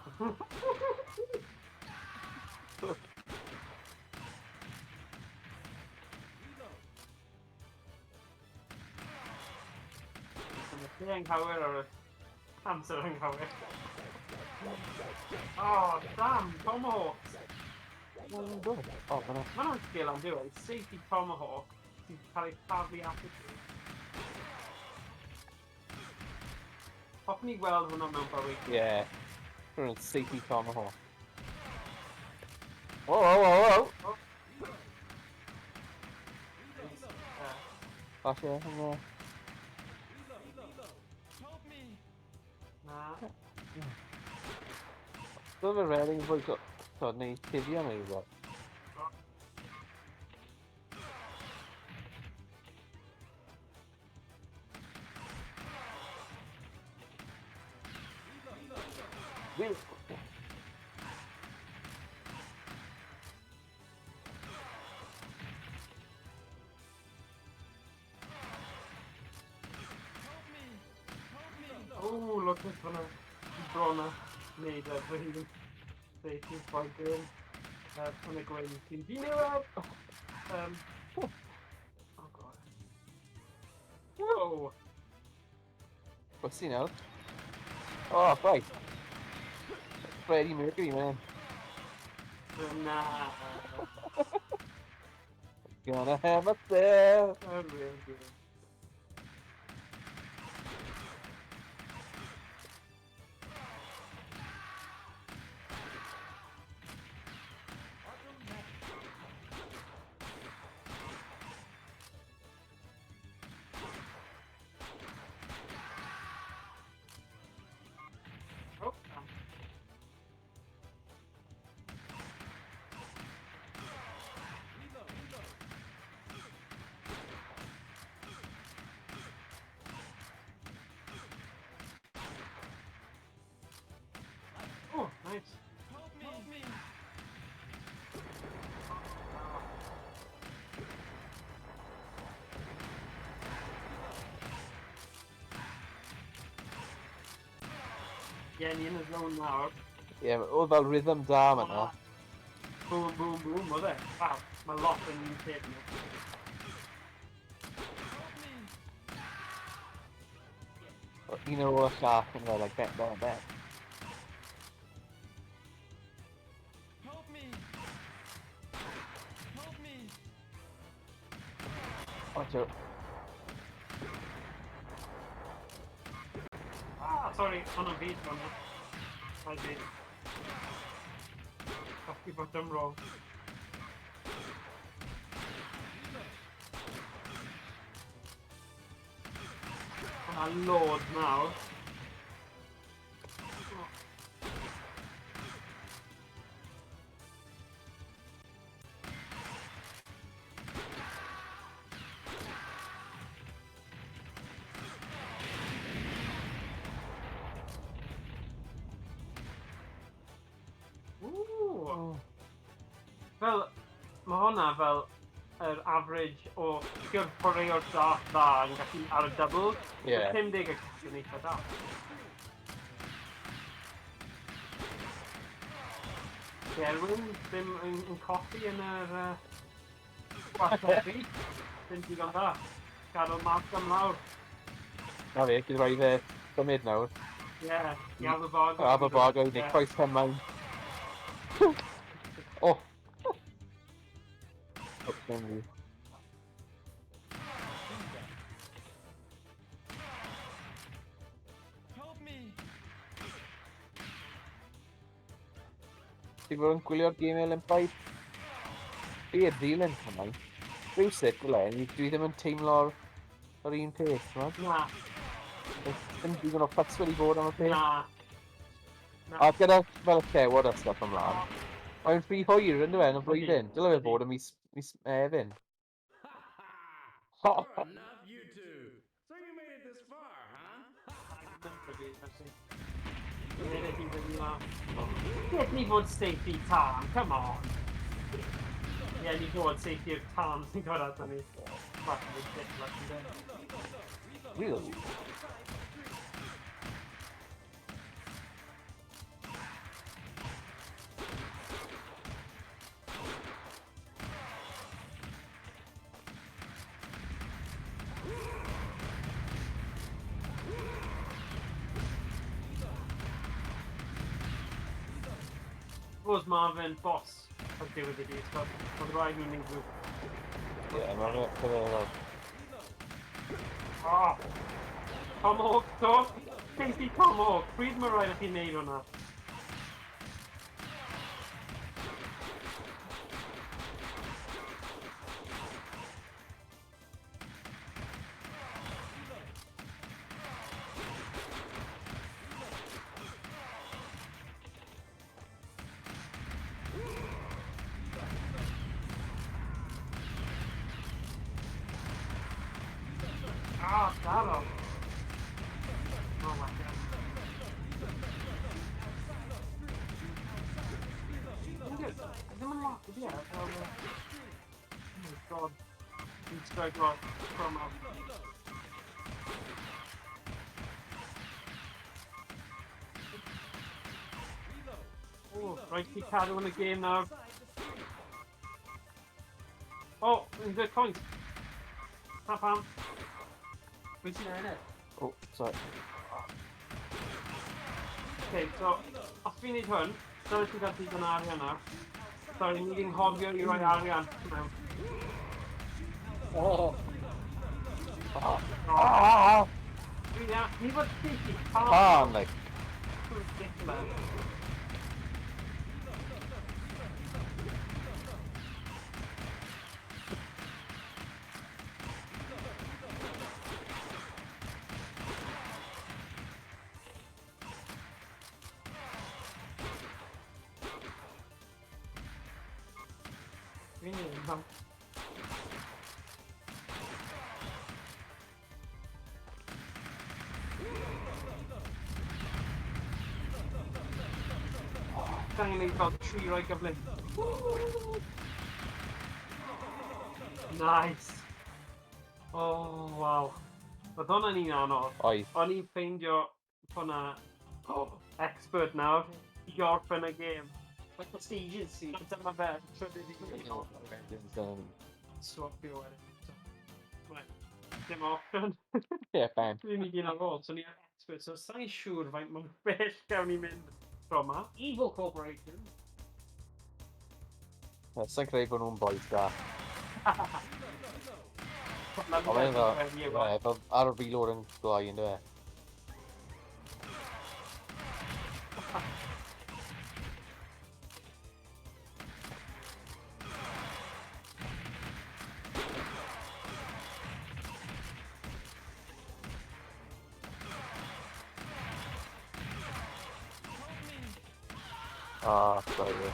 Yn y anghywir ar y amser anghywir. Oh, damn, Tomahawk! Oh, no. Mae hwnna'n sgil am diwedd. Safety Tomahawk sy'n cael ei taflu at y trwy. Hoffwn ni gweld hwnna mewn bywyd. Yeah. Rwy'n safety tomahawk. Whoa. Falle, hwnna. Help me! Na. Dwi'n fy rhaid fwy so, neu fideo neu rhywbeth. Ooh, look at hwnna. Bron a wneud y bryd. Safety Spider. Hwnna gwein sy'n gyniau. Oh god. Whoa! What's he now? Oh, right. Freddie Mercury, man. Nah. Gonna have a sale. Oh, real good. Oh, damn. Oh, nice. Help me! Yeah, ni yn y zone nawr. Yeah, oedd fel rhythm da yma. Boom, boom, boom, oedd e? Wow, mae lot yn un peth nhw. Un o'r llall yn fel, like, bet. Help me! Help me! Oh, Joe. Ah, sorry, hwnna'n fi, hwnna. Hai fi. Colli bottom roll. Hwnna load nawr. Ooh. Fel, mae hwnna fel yr average o gyrffori o'r dark dda yn gallu ar y double. Yeah. 50 y cysyn eitha da. Gerwyn ddim yn colli yn yr gwastraffi. Ddim digon da. Gadw marc am lawr. Na fe, gyda rhoi fe symud nawr. Ie, i Aberfog. Aberfog oedd neu croes hemain. Oh! Okay. Help me! Ti'n fod yn gwylio'r game Olympaidd? Fi i'r ddilyn hwnna. Rhywsut, dwi ddim yn teimlo'r un peth, ti'n Na, Ddim digon o pats wedi bod am y peth. na. A gyda fel cewod a stuff ymlaen. Mae'n rhy hwyr yn dweud yn y flwyddyn. Dyle fe fod yn mis Efin. Sure enough, you two. So you made it this far, huh? Get me fod safety tan, come on. Ie, ni fod safety'r tan sy'n dod ato ni. Fucking ridiculous, ynde? Really? Was Marvin boss ar diwedd y byd, oedd rhaid ni'n mynd drwy. Ie, mae'n rhaid. Oh! Tomahawk, to! Casey Tomahawk, pryd mae rhaid i chi'n neud hwnna? Ah, daro! Oh my god. Ddim yn lot, ie. Oh my god. Dwi'n strike rock from up. Oh, right, he cadw yn y game nawr. Oh, yn good point. Ha pam. Pwy sy'n ennill? Oh, sorry. Okay, so, os fi'n neud hwn, dyna ti'n gallu digon o arian nawr. Sorry, ni ddim hofio i roi arian mewn. Oh! Ni fod sticky Pan, like. ridiculous. Going to got tree right gyflym. Nice. Oh, wow. Oedd hwnna'n un anodd. Oedd. O'n i'n ffeindio hwnna expert nawr i orffen y gêm. Like the stages sy'n... Dyma fe, trydydd i gyd. Swapio wedyn. Right, dim option. Ie, ben. Dwi'n mynd i'n ar ôl, so ni'n expert, so sa'n i'n siŵr faint mor bell gawn ni mynd tro ma. Evil Corporation. Sa'n creu bod nhw'n boes da. Ond Ond mae'n dda, fel ar y filwr yn gloi yn dweud. Ah, sorry.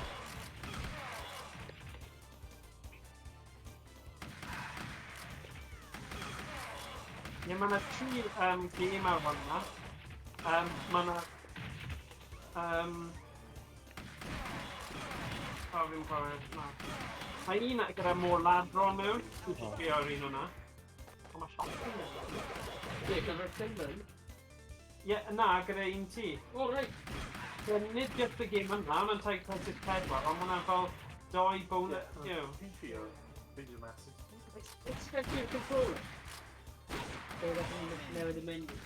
Ie, mae yna tri game ar hwnna. Mae yna... O, fi'n cofio, na. Mae un gyda môr ladro mewn, dwi'n sbio ar un hwnna. O, mae shot yn mewn. Ie, gyda'r Finland. Ie, na, gyda un ti. O, reit. Ie, nid just y game yna, mae'n taig 4, ond mae yna fel doi bonus, you know. It's got your controller. So that's newid y menu.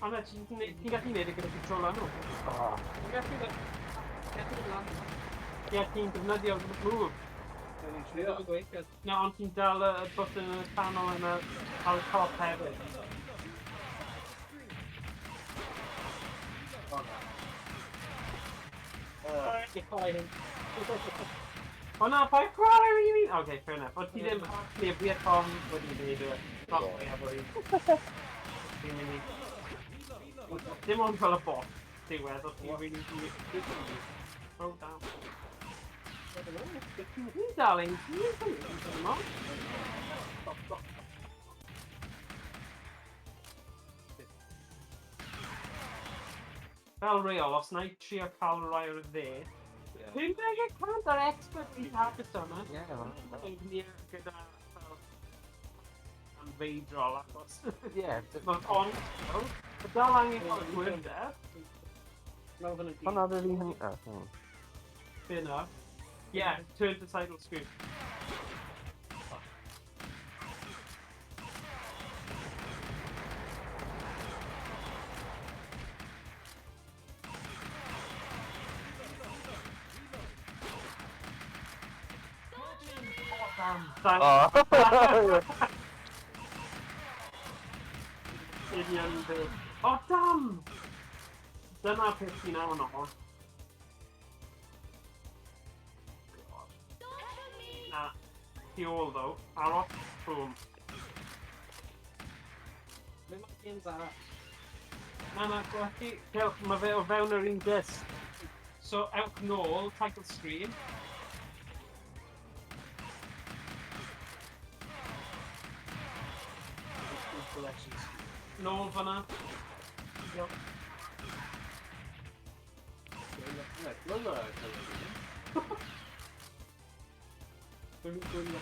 Ond ti'n gallu neud y gyda controller nhw. Ti'n gallu fe... Gallu fe lan. Ie, ti'n defnyddio move. Dwi'n gweithio. No, ond ti'n dal y button yn y canol yn ar y top hefyd. O na, pai chwarae rydyn ni? Okay, fair enough. Ond ti ddim actually y bwyr Tom wedi gwneud y not way efo i. Dim ond fel y bot. diwedd o chi really good. Oh, damn. I don't know. Darling, fel real, os na i trio cael rai o'r dde, dwi'n meddwl cant ar expert i hapus yma. Ie, man. Ni gyda fel am feidrol achos. Ie, Mae'n ond, y dal angen cael y gwyrdeb. hwnna dy fi hynny. Dyna. Yeah, turn the title screen. Thanks. Union Bill. Oh, damn! Dyma peth sy'n awon o. Na, ti ôl ddo. Aros, boom. Mae'n ma'n games arall. Na, gwelwch gewch, mae fe o fewn yr un disc. So, ewch nôl, title screen. Collections. Nôl fyna. Diolch. Dwi'n gwylio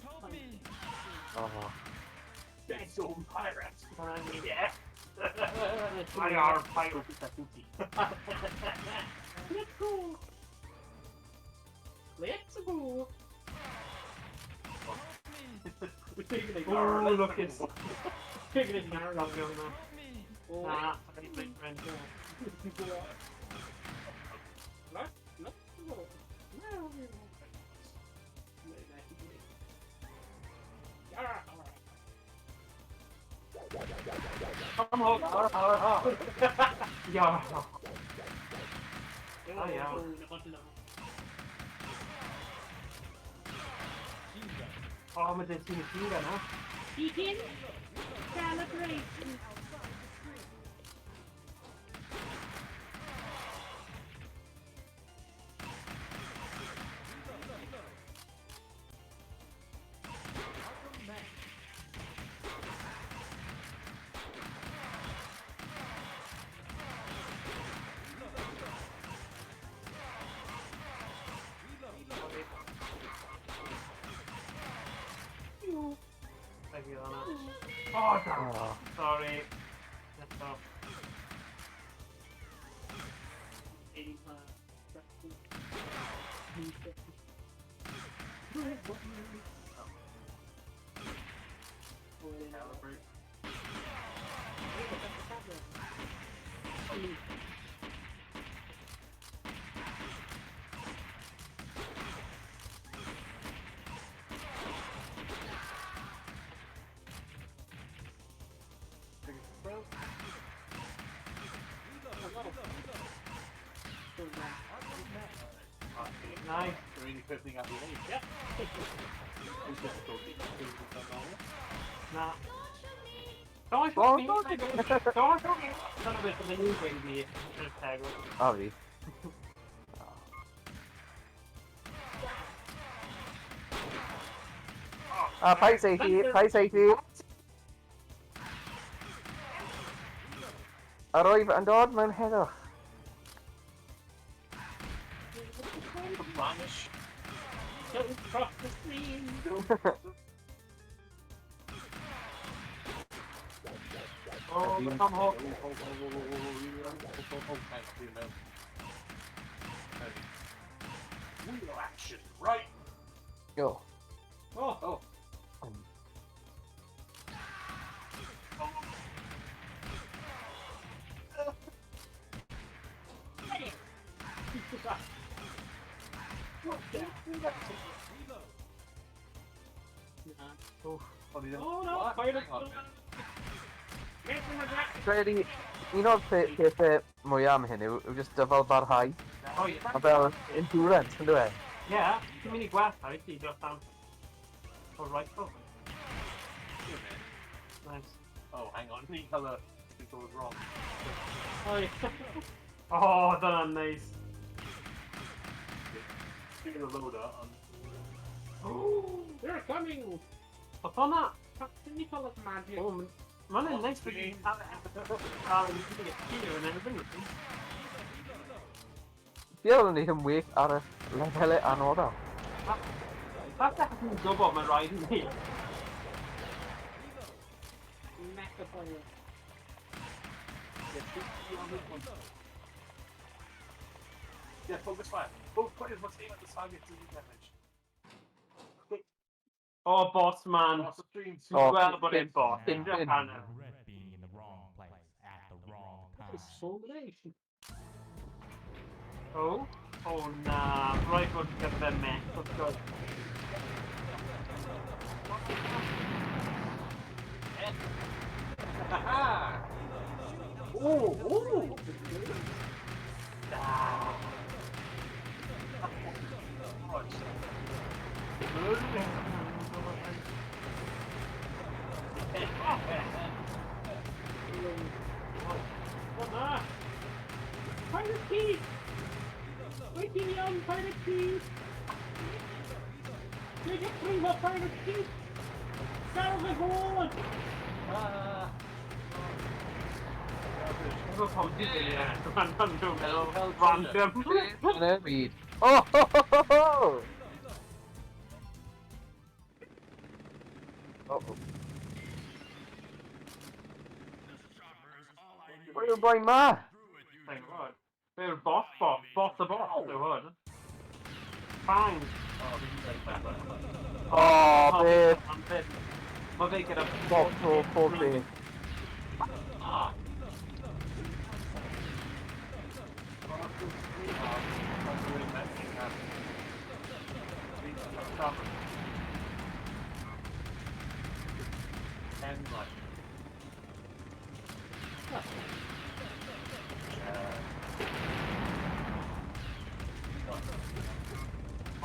Help me! Oh. Dead Zone Pirates. Yeah. I are pirate. Let's go! Let's go! We're taking a car. Oh, look, it's taking it now. Help me! Nah, I don't think friend. Come on, yeah. Oh, yeah. Oh, mae dyn sy'n y ffyr yna. Begin calibration. Thank you, Anna. Oh, damn. Oh. Sorry. That's off. Calibrate. Nice. Really quickly at the end. Yep. It's difficult to do that normal. Nah. Don't shoot me! Don't shoot me! Son of a bitch, the new baby. Oh, vi. Fight safety, fight safety. Yr oedd yn dod mewn heddwch. Vanish. Don't cross the screen. Oh, come on. Wheel action, right? Go. Oh, oh. Oh no, fire it. Credu, un o'r pethau mwyaf am hyn yw just dyfal barhau. Oh, yeah. A fel endurance, yn dweud? Yeah, ti'n mynd i gwella i ti dros am o'r rifle. hang on, the colour was wrong. Oh, yeah. Oh, that's nice. Speaking of loader, Oh, they're coming! What's on that? Can you call it magic? Oh, man, it's nice because you can get here and everything. Diolch yn eich ymwych ar y lefelau anodol. That's definitely good about my riding here. Mecha player. yeah, focus fire. Both players must aim at the target to do damage. Oh, boss man. Lots of streams. Oh, Well, but in boss. Fin. In Japan. Regret being in the wrong place at the wrong time. It's fulmination. Oh? Oh, nah. Right, let's get them mess. Let's go. Ooh! Pirate Keys! Waiting young Pirate Keys! Take a free more Pirate Keys! Salve hold! Go from this random. Yna byd. Oh, ho, ho, ho, ho! Oh, what yw'r boi ma? Thank God. We're boss. The boss. The hood. Bang. Oh, beth. Mae fe gyda Bob to, pob beth.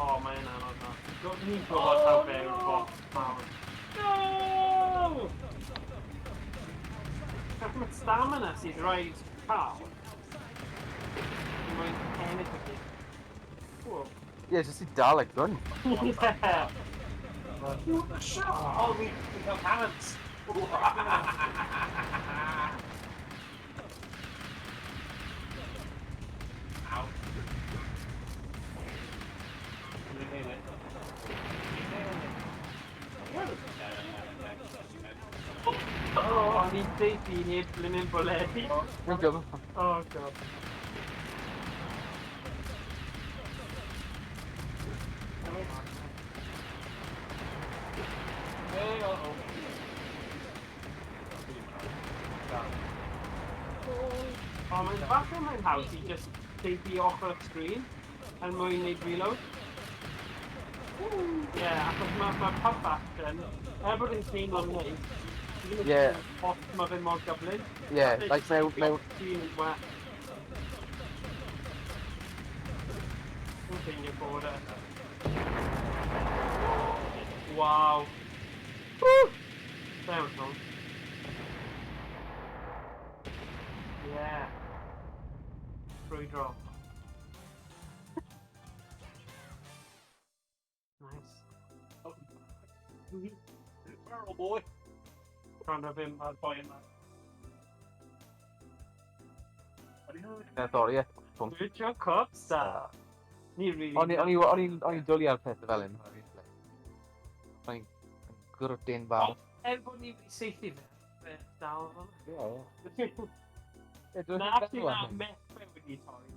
Oh man, I don't know. Don't need to go about how bad a boss power. No! How much stamina he's right cow? Mae'n ennill y byd. Whoa. Ie, jyst i dal y gun. Yeah. Oh, we have hands! Ow. Oh, o'n i'n deud i neb blynyn boledi. Dwi'n gwybod. Oh god. Oh, mae'n falle mae'n haws i just deud off y screen and mwyn neud reload. Yeah, achos mae pub action, bod yn clean o'n neud, Ie. os mae fe mor gyflym. Ie, like mewn... Screen is wet. Dwi'n ffeindio bod e. Wow. There we go. Yeah. Free drop. Nice. Barrel boy. Trying to have him boy in that. Sori, ie. Virtua Cop, sir. Ni really. O'n i'n dwlu ar pethau fel hyn. O'n i'n gwrdd fawr. Bod ni wedi seithi fe. Dal fel. Ie. Na, actually, na, meth fe wedi torri.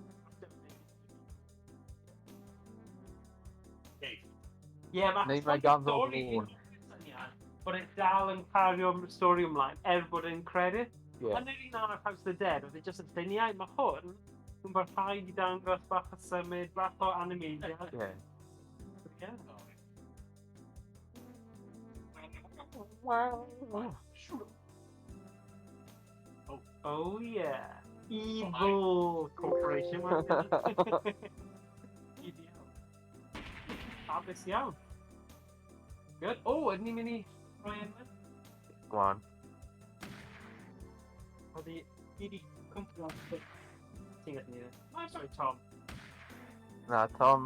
Ie, Neu mae ganddo blwn. Bod e dal yn cario'r stori ymlaen, bod e'n credit. Ie. Yn yr un arall House of the Dead, oedd e jyst yn lluniau, mae hwn yn barhau i dangos bach o symud, bach o animeiddiad. Ie. Ie. Oh yeah. Evil Corporation. Ideal. Fabulous iawn. Good. Oh, ydyn ni'n mynd i roi yn? Gwan. Oedd i di cwmpio ti'n gallwn ni dde. Sorry, Tom. Na, Tom...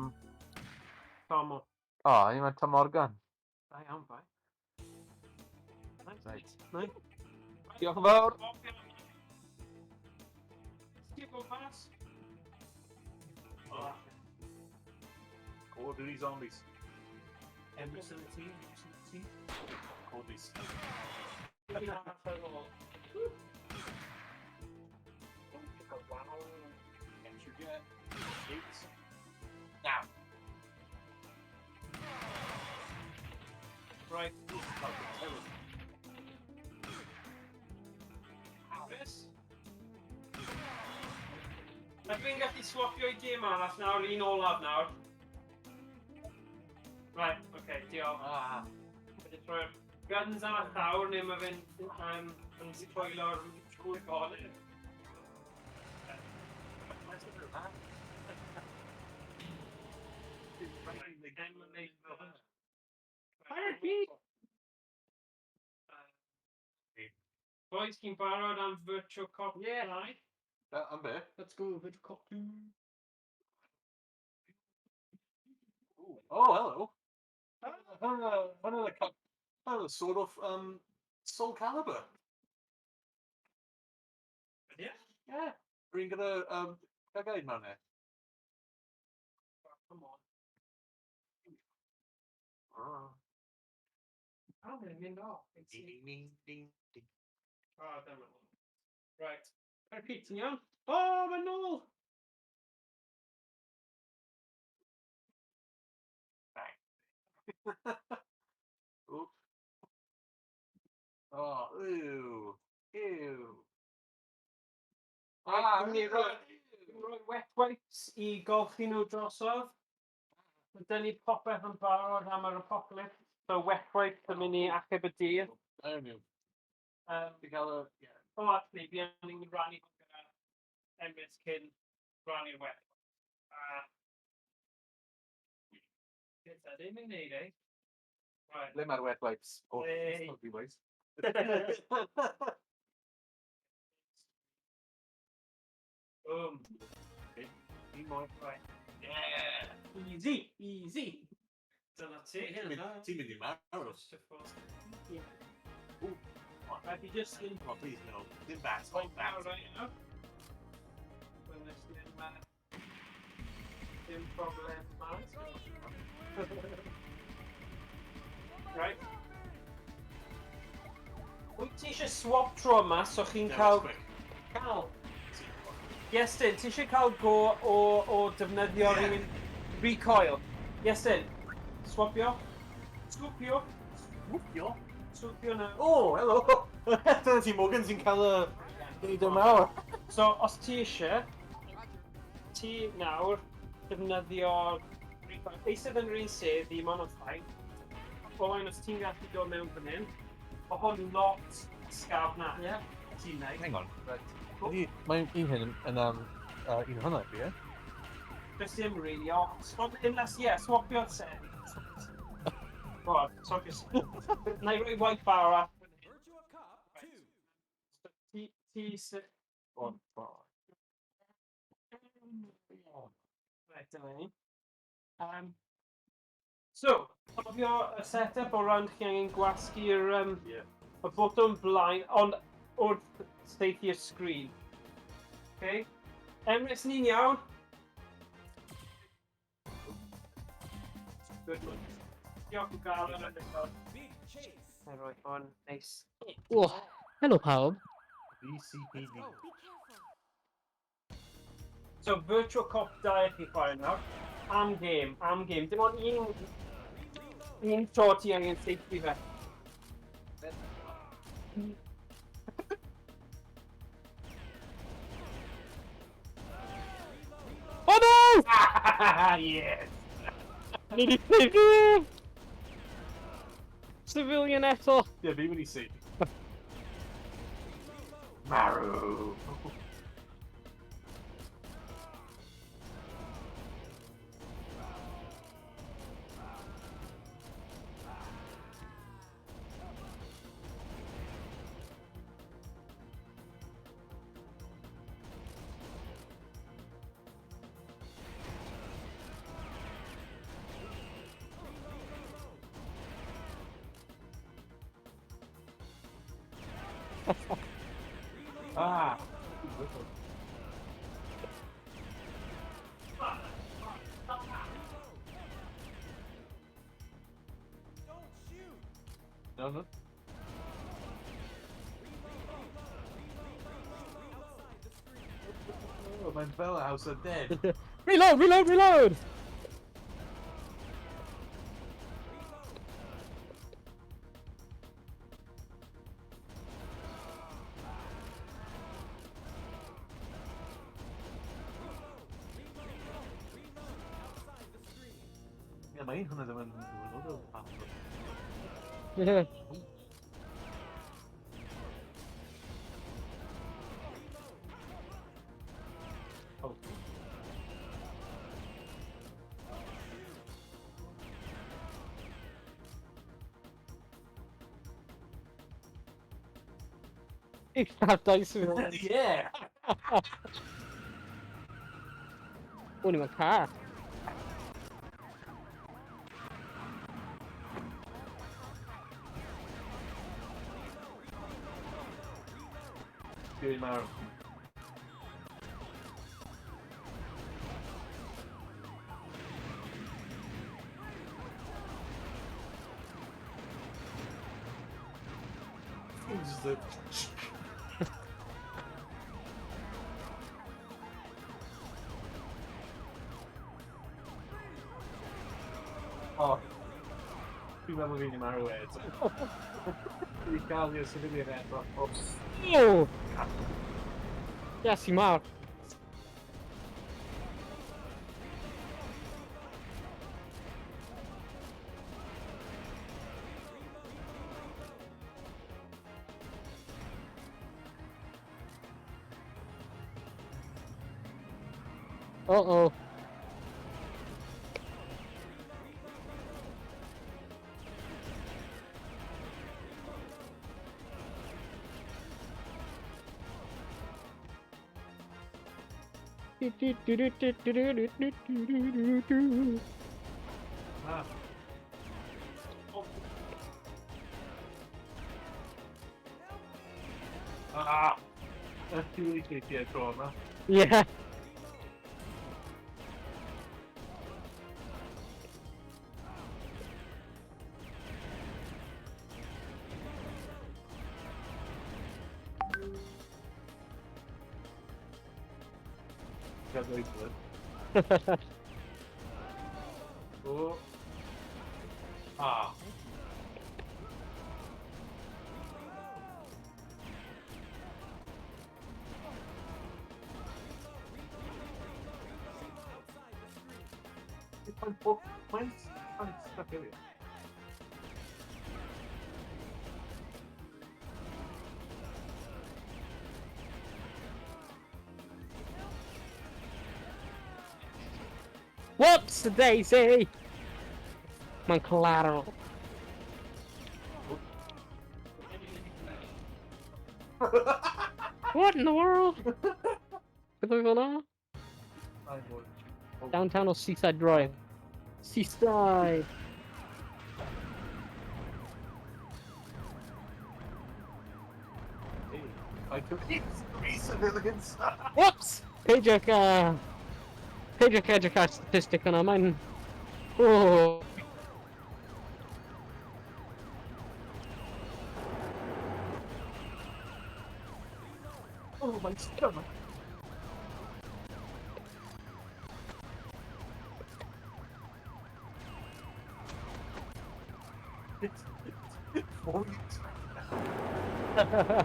Tom o. O, ni mae Tom Morgan. Da iawn, bai. Reit. Nice. Diolch yn fawr. Skip o pas. Oh, Call of Duty Zombies. Emrys yn y tîm. Emrys yn y tîm. Call of Duty. Can't you get eight? Now. Right. Oh, Emrys. Dwi'n gallu swapio i gêm arall nawr, un olaf nawr. Right, okay, diolch. Wedi troi'r guns ar y llawr, neu mae fe'n yn spoilo'r trwy'r golau. Boys, chi'n barod am Virtua Cop? Yeah. I'm there. Let's go, Virtua Cop 2. Oh, hello. Another sort of Soul Calibur. Yeah? Yeah. Dwi'n gyda cagaid mewn e. Come on. Ah. Oh, they're mynd off. Ding, ding, ding, ding. Oh, dyma. Right. Repeat, ti'n iawn? Oh, mae'n nôl! Oop. Oh, ew. Ew. Dwi'n rhoi wet wipes I golchi nhw drosodd. Dyna ni popeth yn barod am yr apocalypse. So wet wipes yn mynd I achub y dydd. I don't know. Dwi'n cael y... Yeah. Oh, actually, fi yn mynd I rannu gyda Emrys cyn rannu'r wet. Gyda ddim yn neud, eh? Right. Le mae'r wet wipes? Oh, Hey. it's not ways. Boom. Un mwy. Right. Yeah. Easy, easy. Dyna ti. Ti'n mynd I marw. Right, fi just yn... Oh, please, no. Dim bats. Right Like now, that. right now. When this dim problem, Right. Wyt ti eisiau swap tro yma so chi'n cael... Cael. Iestyn, ti eisiau cael go o defnyddio rhywun recoil? Iestyn, swapio? Swapio? Wwpio. Swapio na. Oh, hello. Dyna ti Morgan sy'n cael y... Dyma mawr. So, os ti eisiau, ti nawr defnyddio recoil. Eisiau yn rhan sedd I mon o'n ffain. Owain, os ti'n gallu dod mewn fan hyn, o hwn lot scaf na. Yeah. Ti'n neud. Hang on. Right. Mae'n un hyn yn un hwnna, fi, e? Does dim really, o, unless, yeah, swapio sedd. Right, swapio. Na I roi white bar up. Virtua Cop 2. Ti sydd... On bar. Right, dyma ni. So, cofio y set-up o ran chi angen gwasgu'r y botwm blaen, ond wrth steithio'r sgrin. Okay? Emrys ni'n iawn? Good one. Diolch o gael yn ydych. Big chase. Na roi hwn, neis. Oh, hello pawb. BCPD. So, Virtua Cop 2 I chi chwarae nawr. Am game. Dim ond un tro ti angen safety fe. Oh no! Yes! Ni di ffugio! Civilian eto. Ie, fi wedi si. Marw! Ah! No, no. Oh, my Bella House are dead. Reload, reload, reload! Yeah, mae hwnna ddim yn dod o fath. Yeah. Oh. You have dice with it. Yeah! Only my car. Doing my... Just the... Oh. Dwi'n meddwl fi'n marw eto. I gael i'r civilian eto. Oops. Oh! Yes, you mark. Uh-oh. Ah. Ah! That's too easy to get drawn, huh? Yeah. Got very good. Oh. Ah. Mine's stuck in it. Whoops, the daisy! My collateral. What in the world? What's going on? Downtown or Seaside Drive? Seaside! Hey, I took 3 civilians. Whoops! Pajak Edgecar statistic on mine. Oh. Oh my stomach. It's 4 years right now.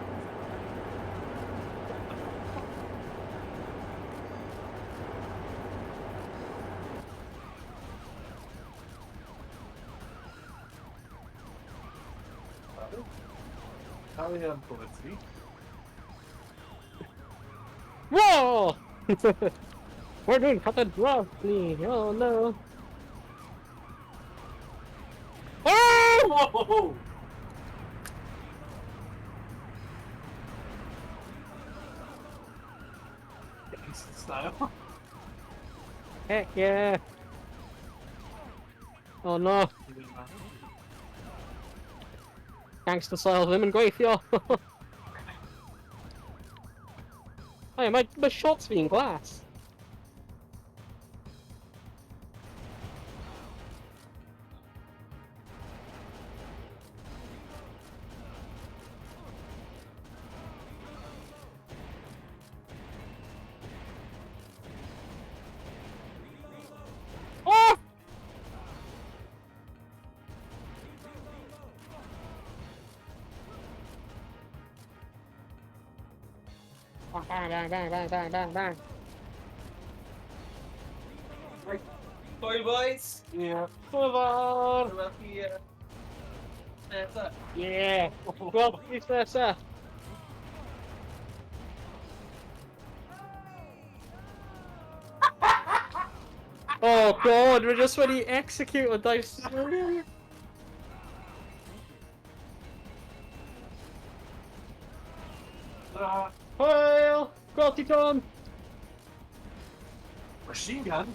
Carry on, Felicity. Whoa! We're doing fucking roughly. Oh no. Oh! Whoa! Gangsta style. Heck yeah. Oh no. Gangster style of him and gweithio. Hey, my shot's being glass. Oh! Bang, bang, bang, bang, bang, bang, bang. Bye, boys. Yeah. Come on! Well, that's it. Yeah! Well, it's there. Oh god, we're just ready to execute a dice. Hail! Quality Tom! Machine gun?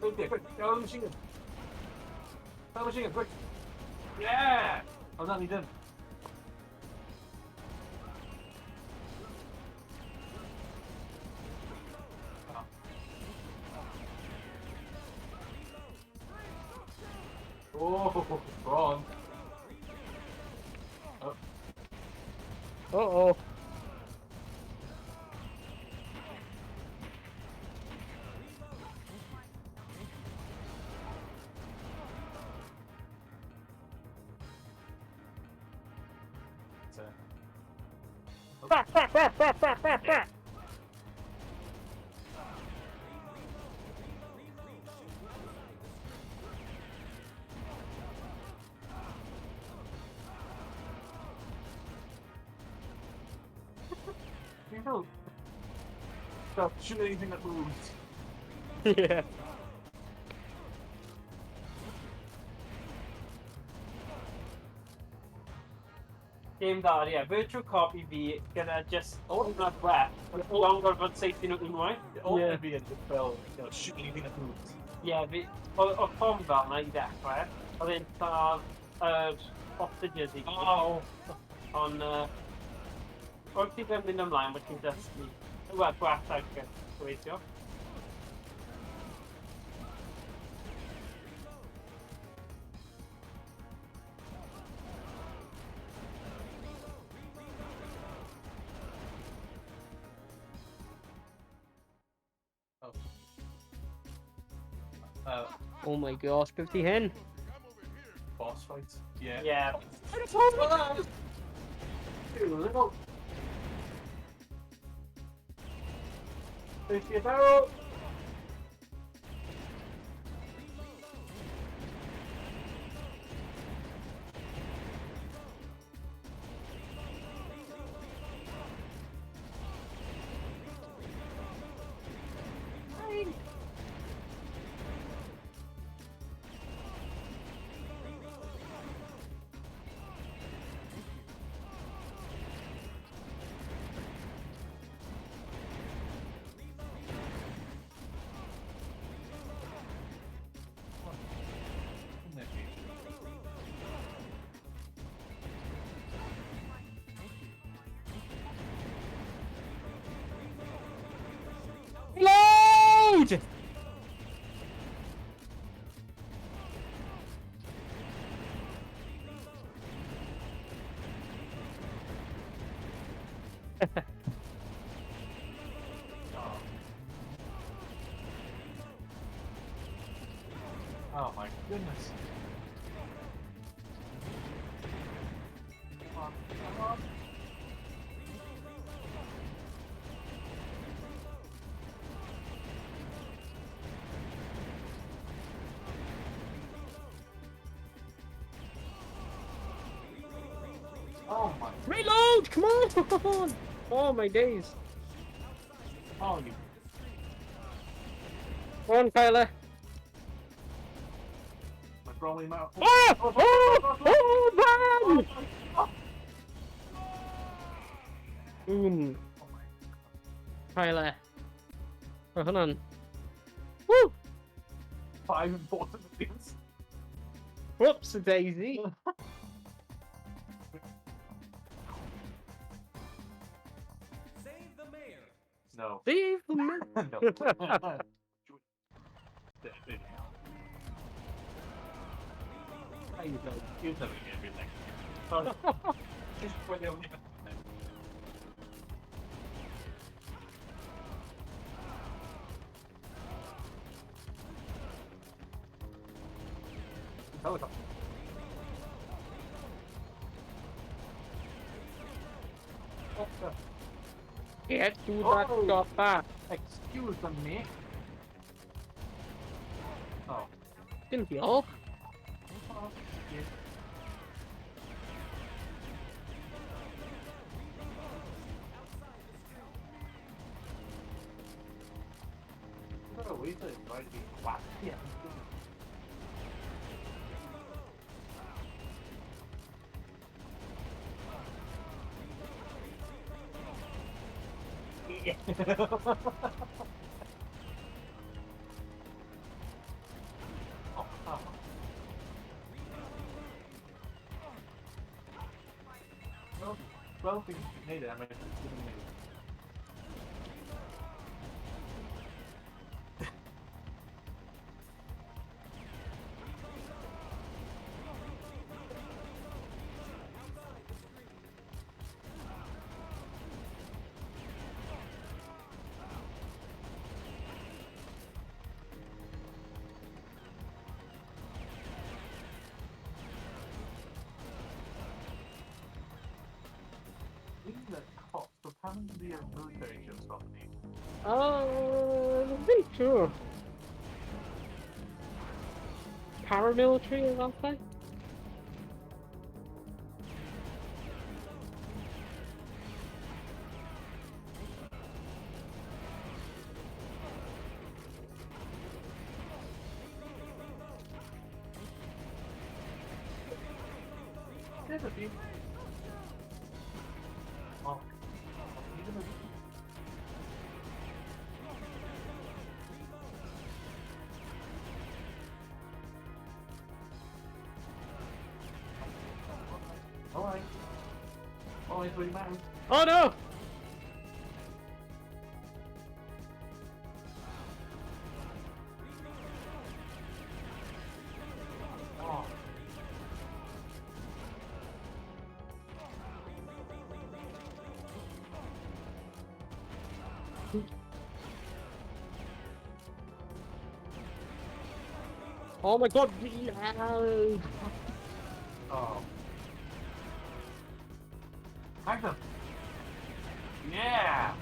Okay, quick, go on the machine gun. Go on the machine gun, quick. Yeah! Oh, no, he didn't. Oh, wrong. Oh. Uh-oh. You know, stop shooting anything that moves. Yeah. Game da, ie. Virtua Cop I fi gyda just hwnna breath. Longer fod safety nhw unwaith. All Yeah. be in the fell, you know, shooting anything that moves. Ie, fi... Oedd Tom fel yna I ddechrau. Oedd e'n lladd yr hostages I gyd. Oh! Ond... Wrth ti ddim mynd ymlaen, bod ti'n dysgu. Wel, gwella gweithio. Oh my gosh, 50 hen. Boss fights? Yeah. Ie. Little. Safety a barrel! Load! Oh my goodness. Come on, come on. Oh my. Reload! Come on! Oh my days. Oh, you. Go on, Kyler. My Broly mouth. Oh! Oh! Oh, man! Boom. Oh my. Kyler. Oh, hold on. Woo! 5 important things. Whoops, a daisy. No. Save the man. No. You know everything. Just when you're helicopter. Helicopter. Get to that Oh. chopper. Excuse me. Oh. Didn't heal. Oh, yeah. Oh, we did right to be quiet. Yeah. Yeah. Oh, oh. Well, we made it. I mean, it's gonna make it. The cops were having the military just off me. I'm pretty sure. Paramilitary, I'll say. There's a few. Oh. Alright. Always really matters. Oh no! Oh. Oh my god! Yeah. Oh. Magnum! Yeah!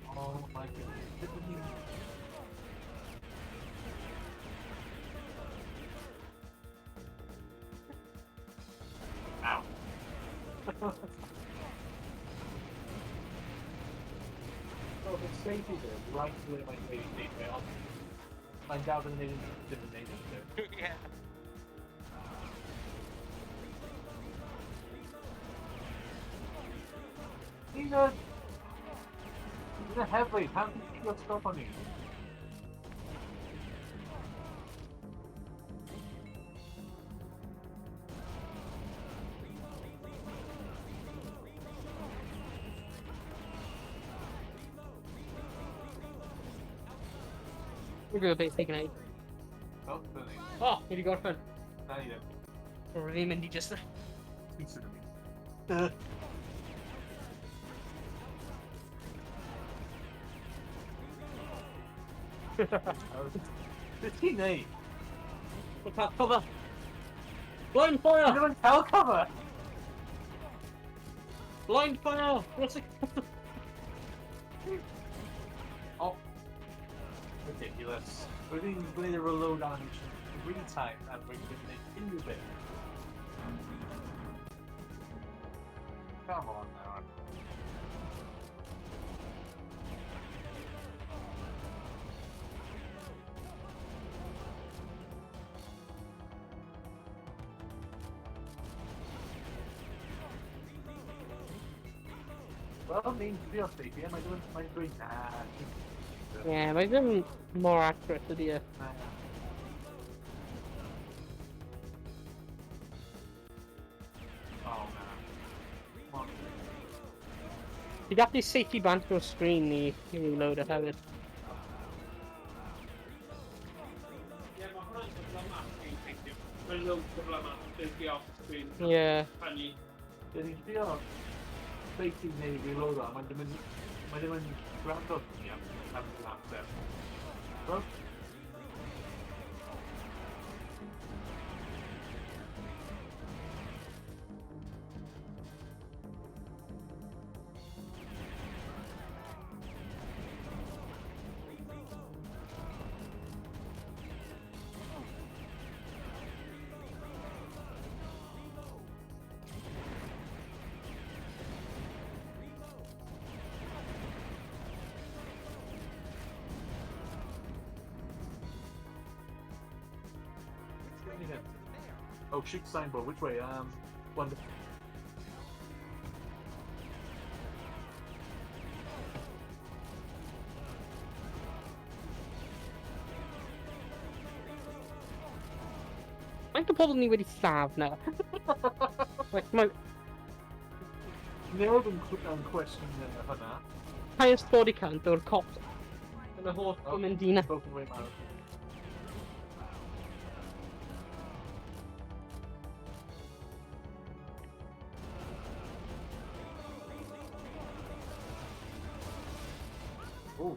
Oh my goodness. Ow. So the safety there, right where my lady stayed well. I doubt that they didn't different names there. Yeah. Jesus! He's a heavyweight, how can you keep your stuff on you? We're good, base taking 8. Oh, really? Oh, here you go, friend. Now you don't. Or Raymond, just. Consider me. 15-8. What's that cover? Blind fire! Everyone's hell cover! Blind fire! What's it? Oh. Ridiculous. We're going to reload on real time and we're going to make it bit. Come on now. Well, I mean, real safety, am I doing Yeah, but I'm more accurate to the. Oh man. Ti gallu seithi bant o'r sgrin i reload it hefyd. Ie, mae hwnna'n gyflamat dwi'n ffeindio. Mae'n loads gyflamat, dwi'n fi off screen. Ie. Funny. Dyn ni'n ffio beithi neu reload o, mae'n ddim yn gwrando ni am amser. Wel? Oh, shoot signboard. Which way? Wonderful. Faint o pobl ni wedi lladd na? Like, mae Newid yn cwestiwn hynna. highest body count o'r cop yn y holl o Mendina. Broken away marathon. Oh.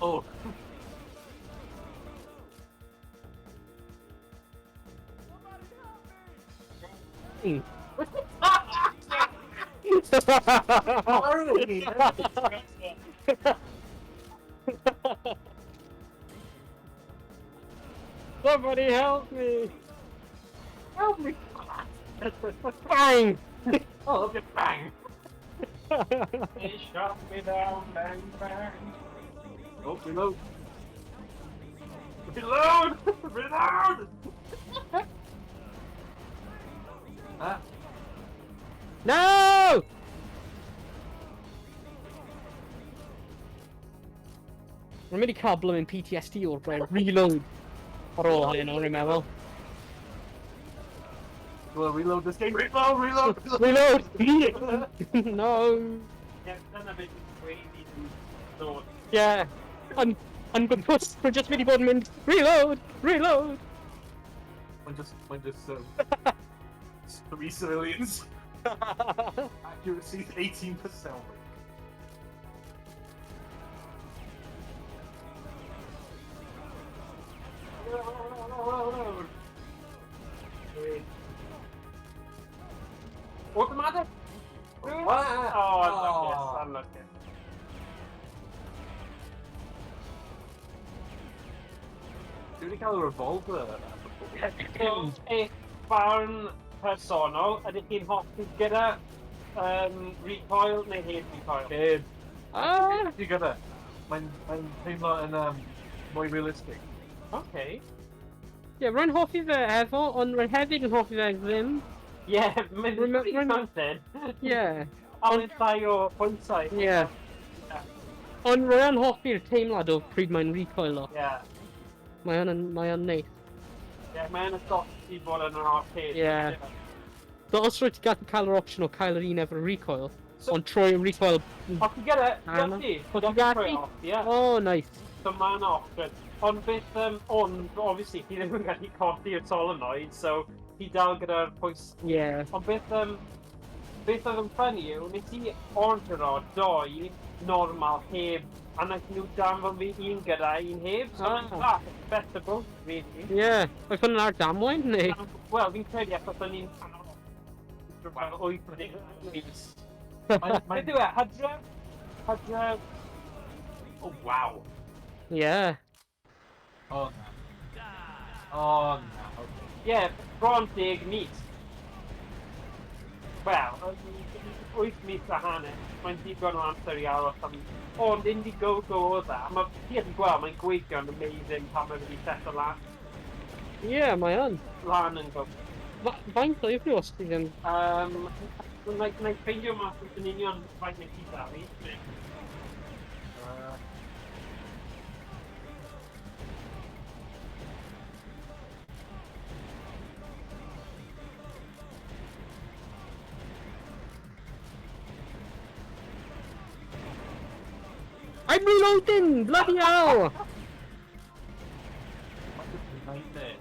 Oh. Somebody help me! Help me! Bang! Oh, look at bang! He shot me down, bang, bang. Oh, reload! Reload! Reload! Ah. No! Mae'n mynd i cael blymyn PTSD o'r blaen reload ar ôl hyn o'n i'n meddwl. Well, reload this game. Reload! Reload! Reload! No! Ie, dyna beth yw'n gweud i'n dod. Yeah. Yn gwrs, mae'n just mynd i bod yn mynd reload! Reload! When just 3 civilians. Accuracy 18%. Automatic? Oh, unlucky. Dwi wedi cael y revolver. So, eich barn personol, ydych chi'n hoffi gyda recoil neu heb recoil? Heb. Ah! Ti gyda. Mae'n teimlo yn mwy realistic. Okay. Yeah, rwy'n hoffi fe efo, ond rwy'n hefyd yn hoffi fe ddim. Yeah, mae'n really something. Yeah. A mae'n llai o pwyntau. Yeah. Ond rwy'n hoffi'r teimlad o pryd mae'n recoil o. Yeah. Mae o'n neis. Yeah, mae'n ysgol i bod yn yr arcade. Yeah. So os rwy'n ti gallu cael yr opsiwn o cael yr un efo'r recoil, ond troi recoil... Os ti gyda, Anna. gallu. Os ti gallu? Yeah. Oh, nice. So mae'n option. Ond beth, obviously, hi ddim yn gallu codi'r solenoid, so hi dal gyda'r pwys. Yeah. Ond beth oedd yn ffynnu yw, nes i ordero 2 normal heb, a naeth nhw danfon fi un gyda un heb, so mae'n bach acceptable, really. Yeah. Oedd hwnna'n ar damwain, neu? Wel, fi'n credu achos o'n i'n wel, 8 mis. Beth yw e, Hydref... Oh, wow. Yeah. Oh, no. Oh, no. Okay. Yeah, bron 10 mis. Wel, 8 mis a hanner. Mae'n digon o amser i aros am... Ond Indiegogo o dda. Mae ti yn gweld, mae'n gweithio'n amazing pan mae wedi set o lan. Yeah, mae o'n. Lan yn go. Faint o ifnios ti ddim? Na'i ffeindio mas yn union faint neu chi da fi. I'm reloading! Bloody hell! Nightmare.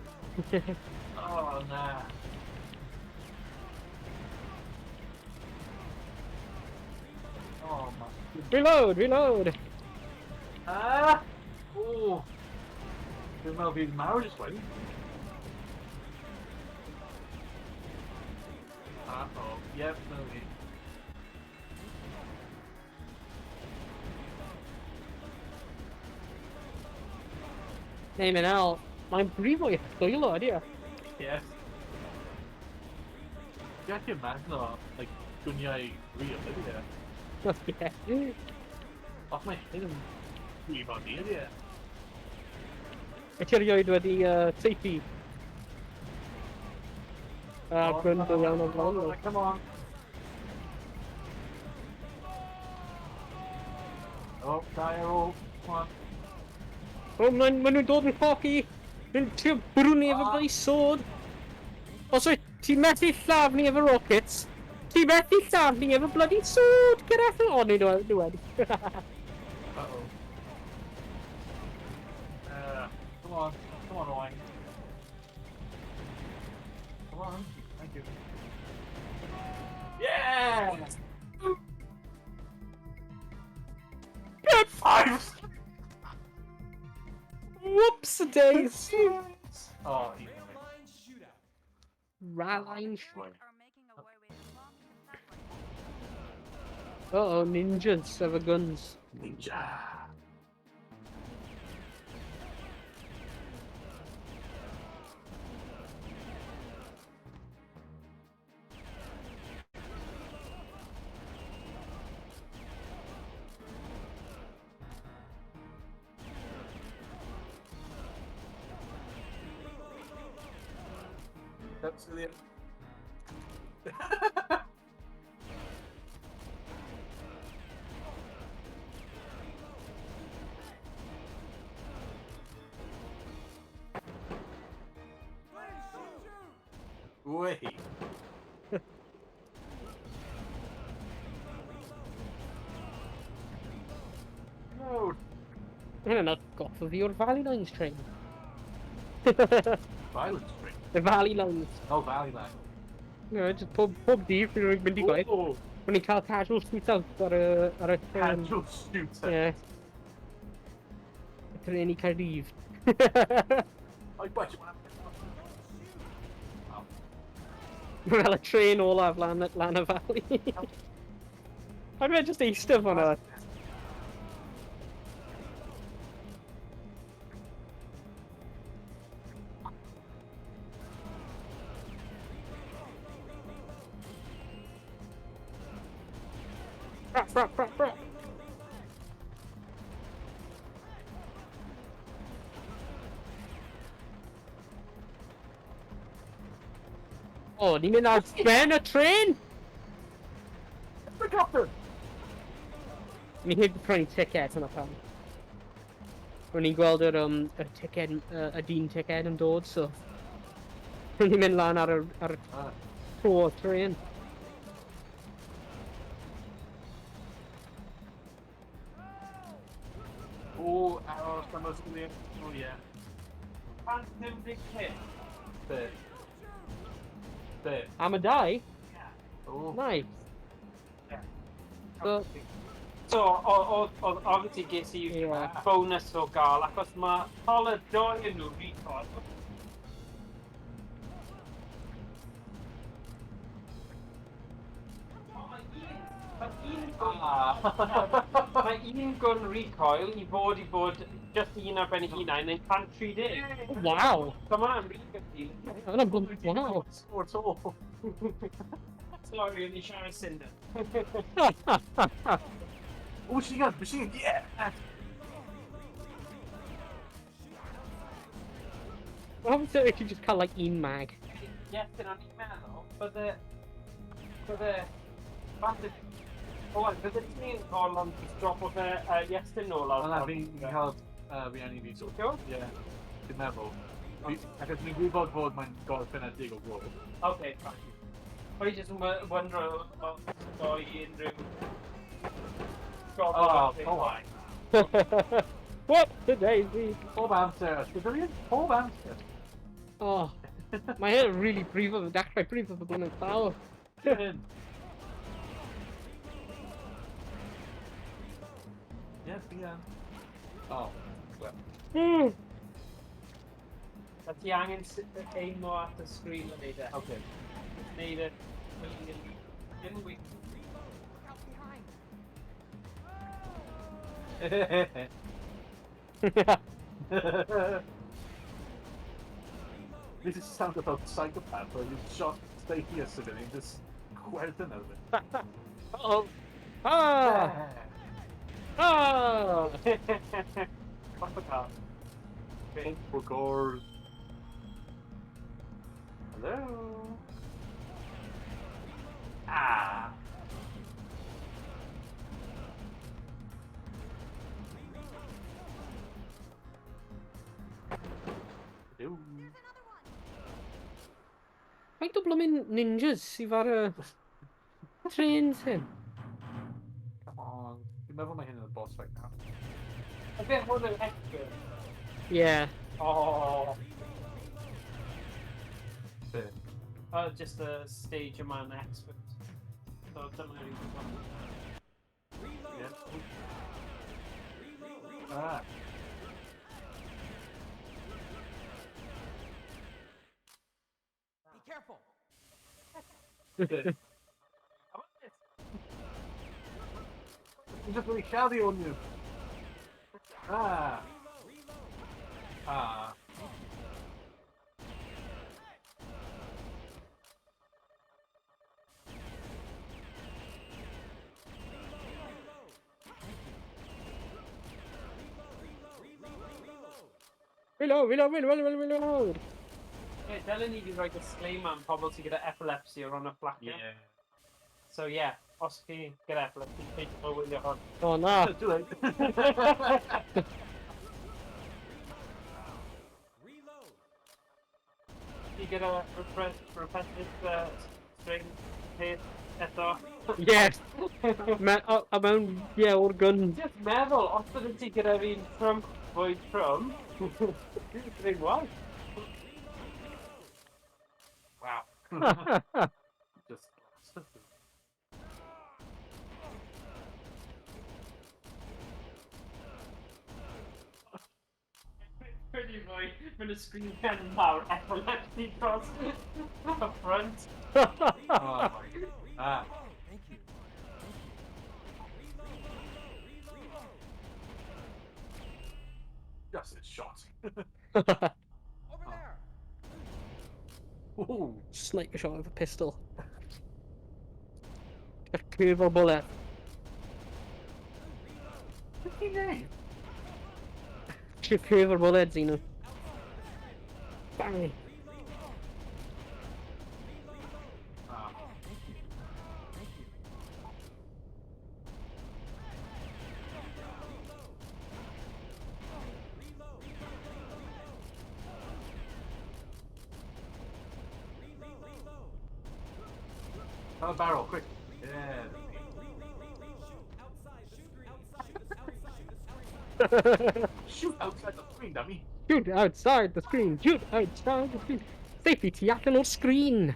Oh, nah. Oh, my. Reload! Ah! Oh! There's no being married this way. Uh-oh. Yep, no way. Hey, man, Al. Mae'n brifo i chwilo, ydi e? Yes. Yeah, I can imagine like, Gyniau real, isn't it? Ie. Off my head, I'm really bad idea. Y ti erioed wedi teipi? Gwyndo iawn o flaen. Come on. Oh, fire roll. Come on. O, maen nhw'n dod yn hoci. Ti'n brwni efo bloody sword. Os oed, ti'n methu lladd ni efo rockets. Ti'n methu lladd ni efo bloody sword. Gyda chi. O, ni wedi. Uh-oh. Come on. Come on, Owain. Come on. Thank you. Yeah! Good. Five! Whoops a days. Oh, easy. Rallying. Right. Uh-oh, ninjas efo guns. Ninja. That's the Wait. No. Hyn yna goffa fi o'r Valley Lines train. Violence string. The Valley Lines. Oh, Valley Line. No, just pob dydd fi'n mynd i gwaith. Oh, When ni'n cael casual shootout ar y tren. casual shooter. Ie. Y tren i Caerdydd. I bet you want Fel y tren olaf lan y Valley. A dwi'n just eistedd fan'na. Brap. O, ni'n mynd ar ben y tren! the copter? Ni heb prynu ticed yna pan. Ro'n ni'n gweld y ticed, y dyn ticed yn dod, so... Ni'n mynd lan ar y tro'r tren. Oh, arrows, that must be oh yeah. Pan ddim big hit. There. There. Am y dau? Oh. Nice. So, So, oedd obviously ges i Ie. bonus o gael, achos mae hol y doi yn nhw recall. Mae un gun recoil I bod just un ar ben I hunain yn 130. wow! So mae'n rili gyda. Yna'n blwm, wow! Or at all. Sorry, o'n I siarad Sinden. Oh, machine gun, yeah! What happens if you just cael, like, un mag? Iestyn o'n i'n meddwl, bydde... Bydde ti'n gol ond drop o fe Iestyn nôl ar Wel, fi'n cael rieni fi so. Go? Ie. Dwi'n meddwl. Ac ni'n gwybod bod mae'n gorffenedig o gwbl. Okay, fine. O'n I just yn wondro o I unrhyw... Oh, Owain. What the daisy? Pob amser, ysgrifennu? Pob amser. Oh, mae hyn really brifo, dechrau brifo fod hwnna'n llaw. Ie, bian. Oh, well. A ti angen aimo at y sgrin o neud e. Okay. Neud e. Ddim yn weak. This is sound about psychopath where you shot Statius and he just quelled over. Oh. Ah! Ah! Pop a car. Okay. Record. Hello. Ah. Hello. Faint o blwmin ninjas sydd ar y trains hyn? Come on. Dwi'n meddwl mae hyn yn y boss right now. I think hwn yn extra. Yeah. Oh. Be? Oh, just a stage yma yn expert. So dyma ni'n gwybod. Yeah. Ah. Be careful. Be? Dwi'n just really shouty on you. Ah. Ah. Reload. Ie, dylen ni wedi rhoi disclaimer am pobl sydd gyda epilepsy o ron y fflaciau. Yeah. So yeah, os chi gyda epilepsy, peidiwch o wylio hon. Oh na. Too late. Chi gyda repetitive string peth eto. Yes. A mewn, yeah, o'r gun. Just meddwl, os ydyn ti gyda fi'n trwm fwy trwm, dwi'n waith. Wow. Just. Pretty boy, with a screen pen mawr epilepsy dros y front. Oh my god. Ah. Just a shot. Over there. Ooh. Sniper shot with a pistol. A curve bullet. What's his name? Just curve bullets, you know. Bang. Ah. Another barrel, quick. Yeah. Shoot outside the screen, dummy. Shoot outside the screen. Shoot outside the screen. Safety tu allan o'r screen.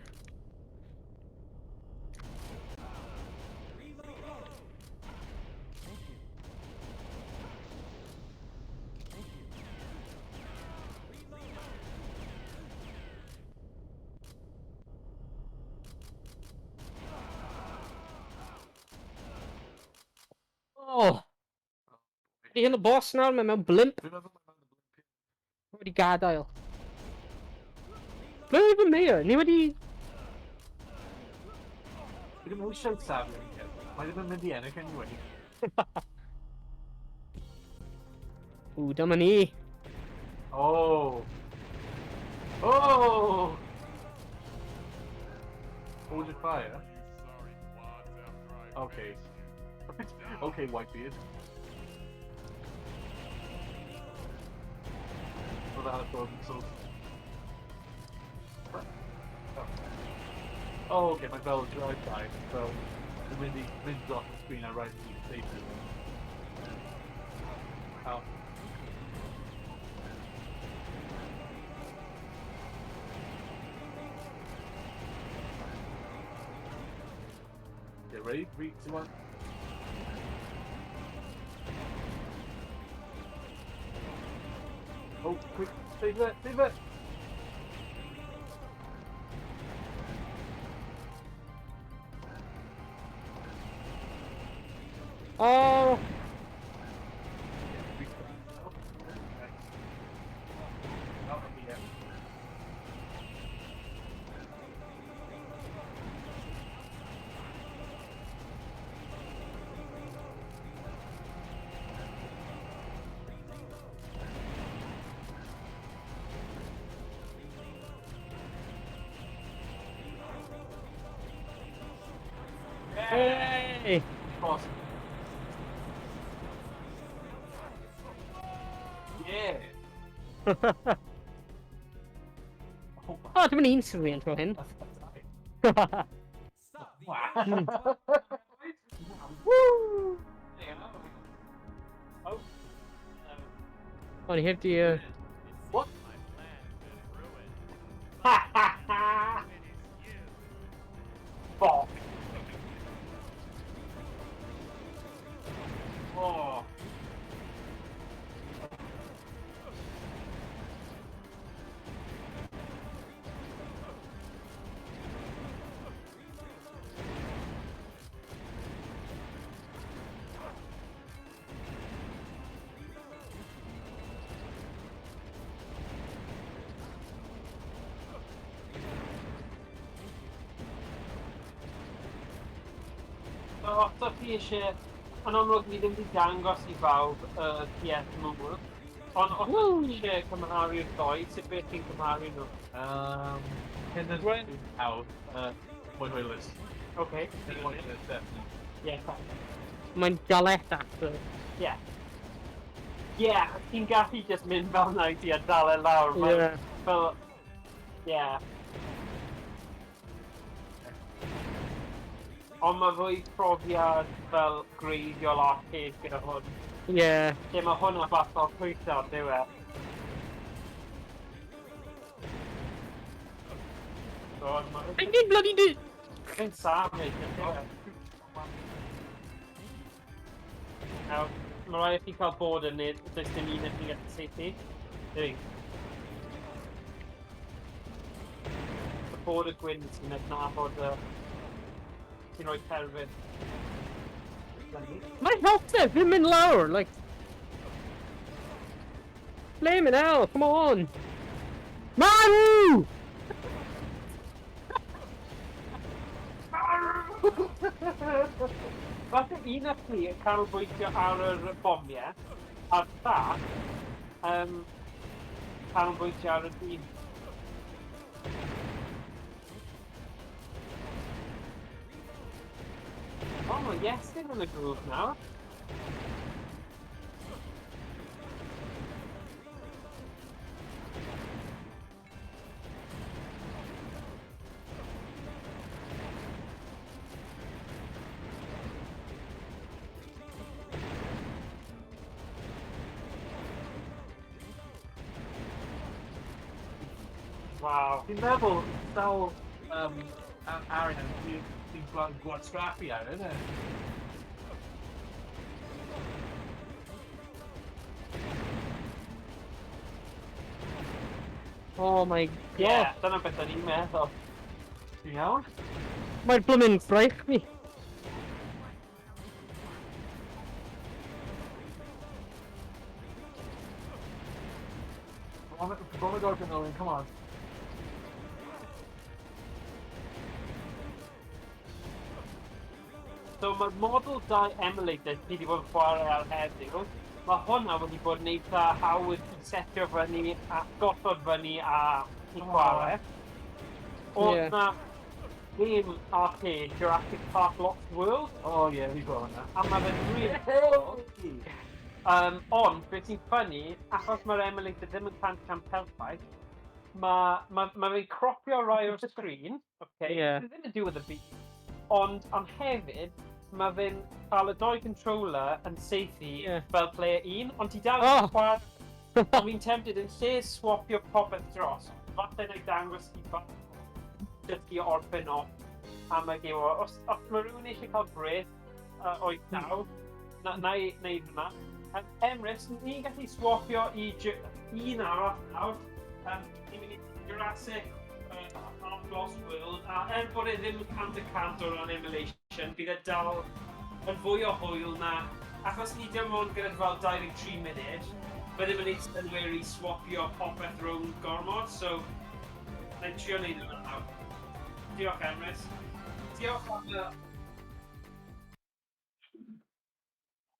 Oh. Di hyn y boss nawr, mae mewn blimp. Dwi'n meddwl mae'n mynd yn blwm. Wedi gadael. Ble oedd yn meio? Ni wedi... Dwi ddim yn eisiau safio ni hyn. Mae ddim yn mynd i ennill anyway. Ww, dyma ni. Oh. Oh. Hold your fire. Okay. Okay, Whitebeard. Well, that had broken so. Oh, okay, my bell drive died, so the wind dropped the screen I right into the station. pal. Get ready? 3, 2, 1. Oh, quick! Save it! Save it! Oh! Hey! Awesome. Yeah. Oh, dwi'n mynd instantly yn tro hyn. Wow. Woo! Oh. Oh, ni heb di... What? Fuck. Oh. Os ydych chi eisiau, yn amlwg ni ddim wedi dangos I bawb y diet mŵr, ond os ydych chi eisiau cymharu'r ddoi, sut beth chi'n cymharu nhw? Hyn yn rhaid awr, mwy hwylus. OK. Hyn yn mwy hwylus, definitely. Yeah, Mae'n galed actually. Yeah. Yeah, ti'n gallu just mynd fel na I ti a dal e lawr. Yeah. Fel... Yeah. Ond mae fwy profiad fel greiddiol arcade gyda hwn. Yeah. Lle mae hwnna fath o'r pwyntio, dyw e. I did bloody do... Mae'n savage, dyw e. Nawr, mae rhaid I chi cael bod yn nid, does dim un yn chi gallu seithi. Dyw. Y bod y gwyn sy'n adnabod y... Ti'n rhoi cerfyn. Mae'n help there, ddim mynd lawr, like... Flaming hell, come on! Maru! Falle un o chi yn canolbwyntio ar y bomiau, a'r llall, canolbwyntio ar y dyn. Oh, mae Iestyn yn y grŵp nawr. Wow. Dwi'n meddwl, sawl arian, ti'n gwastraffu ar yna. Oh my god. Yeah, dyna beth o'n i'n meddwl. Ti'n iawn? Mae'n blymyn ffraich mi. Go on, Owain, come on. So mae'r model 2 emulator ti wedi bod yn chwarae ar heddiw. Mae hwnna wedi bod yn eitha hawdd I setio fyny a gosod fyny a I chwarae. Oedd na game arcade Jurassic Park Lost World. Oh yeah, fi gweld hwnna. A mae fe'n really cool. Ond, beth sy'n ffynnu, achos mae'r emulator ddim yn cant perffaith, mae fe'n cropio rai o'r sgrin, okay? Yeah. Ddim yn diwedd y byd. Ond am hefyd, mae fe'n cael y doi controller yn seithi Ie. fel player 1, ond ti dal Oh! yn chwarae. Ond fi'n tempted yn lle swapio popeth dros. Falle na i dangos ti bach jyst i orffen o am y gêm. Os mae rhywun eisiau cael break o'i llaw, na i wneud hwnna. Emrys, ni'n gallu swapio i un arall nawr. Ni'n mynd i Jurassic Lost World, a bod e ddim 100% o ran emulation, bydd e dal yn fwy o hwyl na, achos ni dim ond gyda fel 23 munud, mae ddim yn ei synwyr i swapio popeth rhwng gormod, so na'n trio neud hwnna nawr. Diolch Emrys. Diolch am y...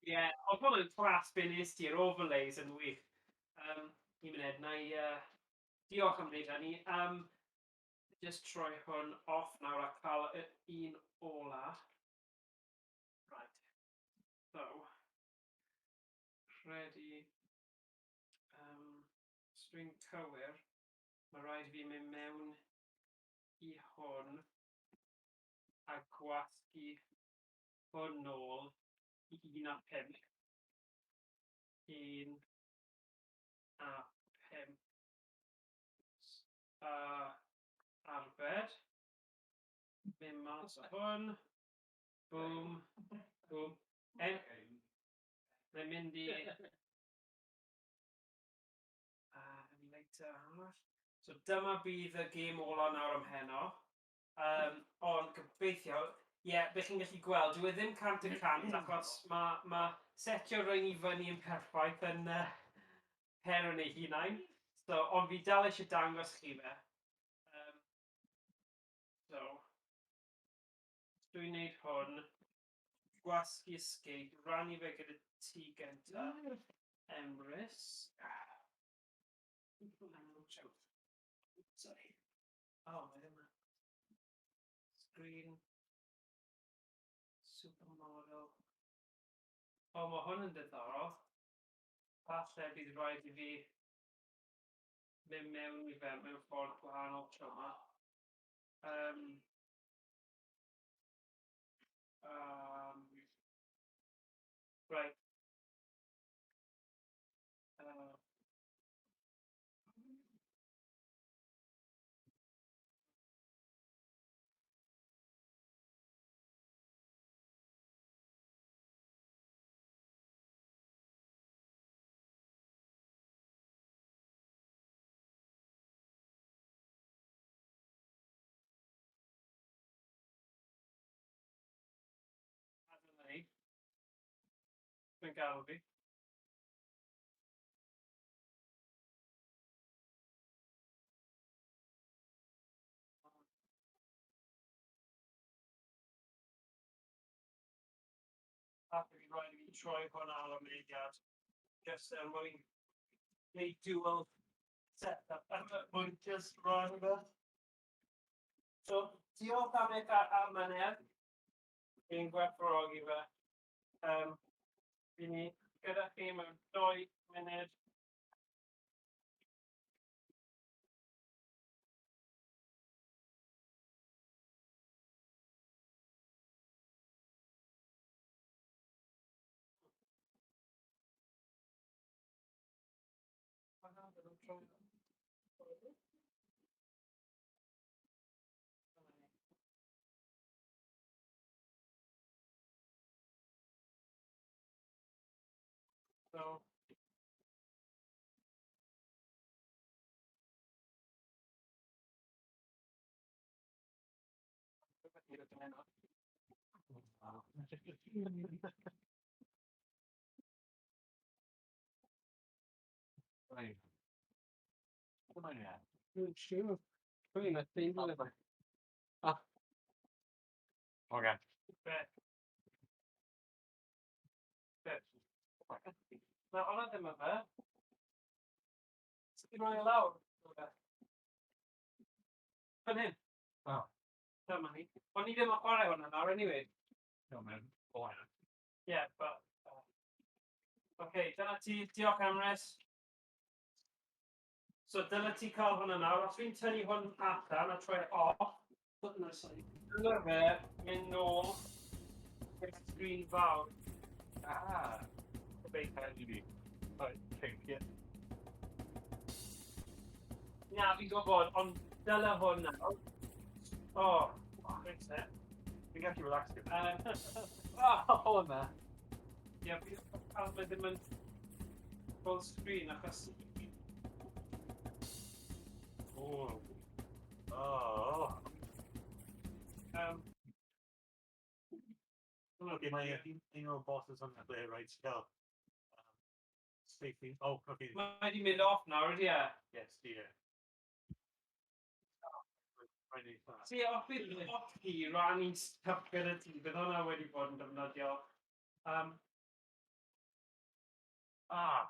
Ie, oedd hwn yn clas be nes ti'r overlays yn wych. Un munud, na i... Diolch am wneud hynny. Just troi hwn off nawr a cael un ola. Right. So, credu string cywir, mae rhaid fi mynd mewn i hwn a gwasgu hwn nôl i 1 a 5. 1 a 5. Arbed. Mynd mas o hwn. Boom. Boom. Mae'n mynd i... later. So dyma bydd y gêm ola nawr am heno. Ond gobeithio, bych chi'n gallu gweld, dyw e ddim 100% achos mae setio rhain i fyny yn perffaith yn her yn ei hunain. So, ond fi dal eisiau dangos chi fe. So, dwi'n neud hwn, gwasgu escape, rannu fe gyda ti gynta, Emrys. Sorry. Oh, mae ddim yn... Screen. Supermodel. O, mae hwn yn diddorol. Falle bydd rhaid I fi mynd mewn I fe mewn ffordd gwahanol tro yma. Right. Mae'n galw fi. A bydd rhaid I fi troi hwn ar y mudiad. Just mwyn neud dual setup. Mwyn just rhan fe. So, diolch am eich amynedd. Fi'n gwerthfawrogi fe. Fi'n ni gyda chi mewn 2 munud. So, Right. Come on, yeah. Dwi'n siŵr. Dwi'n meddwl. Okay. Na, hwnna ddim yn fe. Ti'n rhoi lawr? Fan hyn? Oh. Dyma ni. Ond ni ddim yn chwarae hwnna nawr, anyway. No, man. Owain. Yeah, but... Okay, dyna ti. Diolch Emrys. So, dyna ti cael hwnna nawr. Os fi'n tynnu hwn allan a troi off, dyna fe, mynd nôl Screen fawr. Ah. Beth hyn i fi. Right, pink, ie. Na, fi'n gwybod, ond dyle hwn nawr. O, reit e. Fi'n gallu relax gyda. O, na. ie, fi'n cael fe ddim yn full screen achos... Oh. Oh. Okay, mae un o'r bosses yn ble rhaid i gael safety. Oh, okay. Mae wedi mynd off nawr, ydy e? Yes, dear. Si, os bydd off chi rannu stuff gyda ti, bydd hwnna wedi bod yn defnyddiol. Ah. Ah.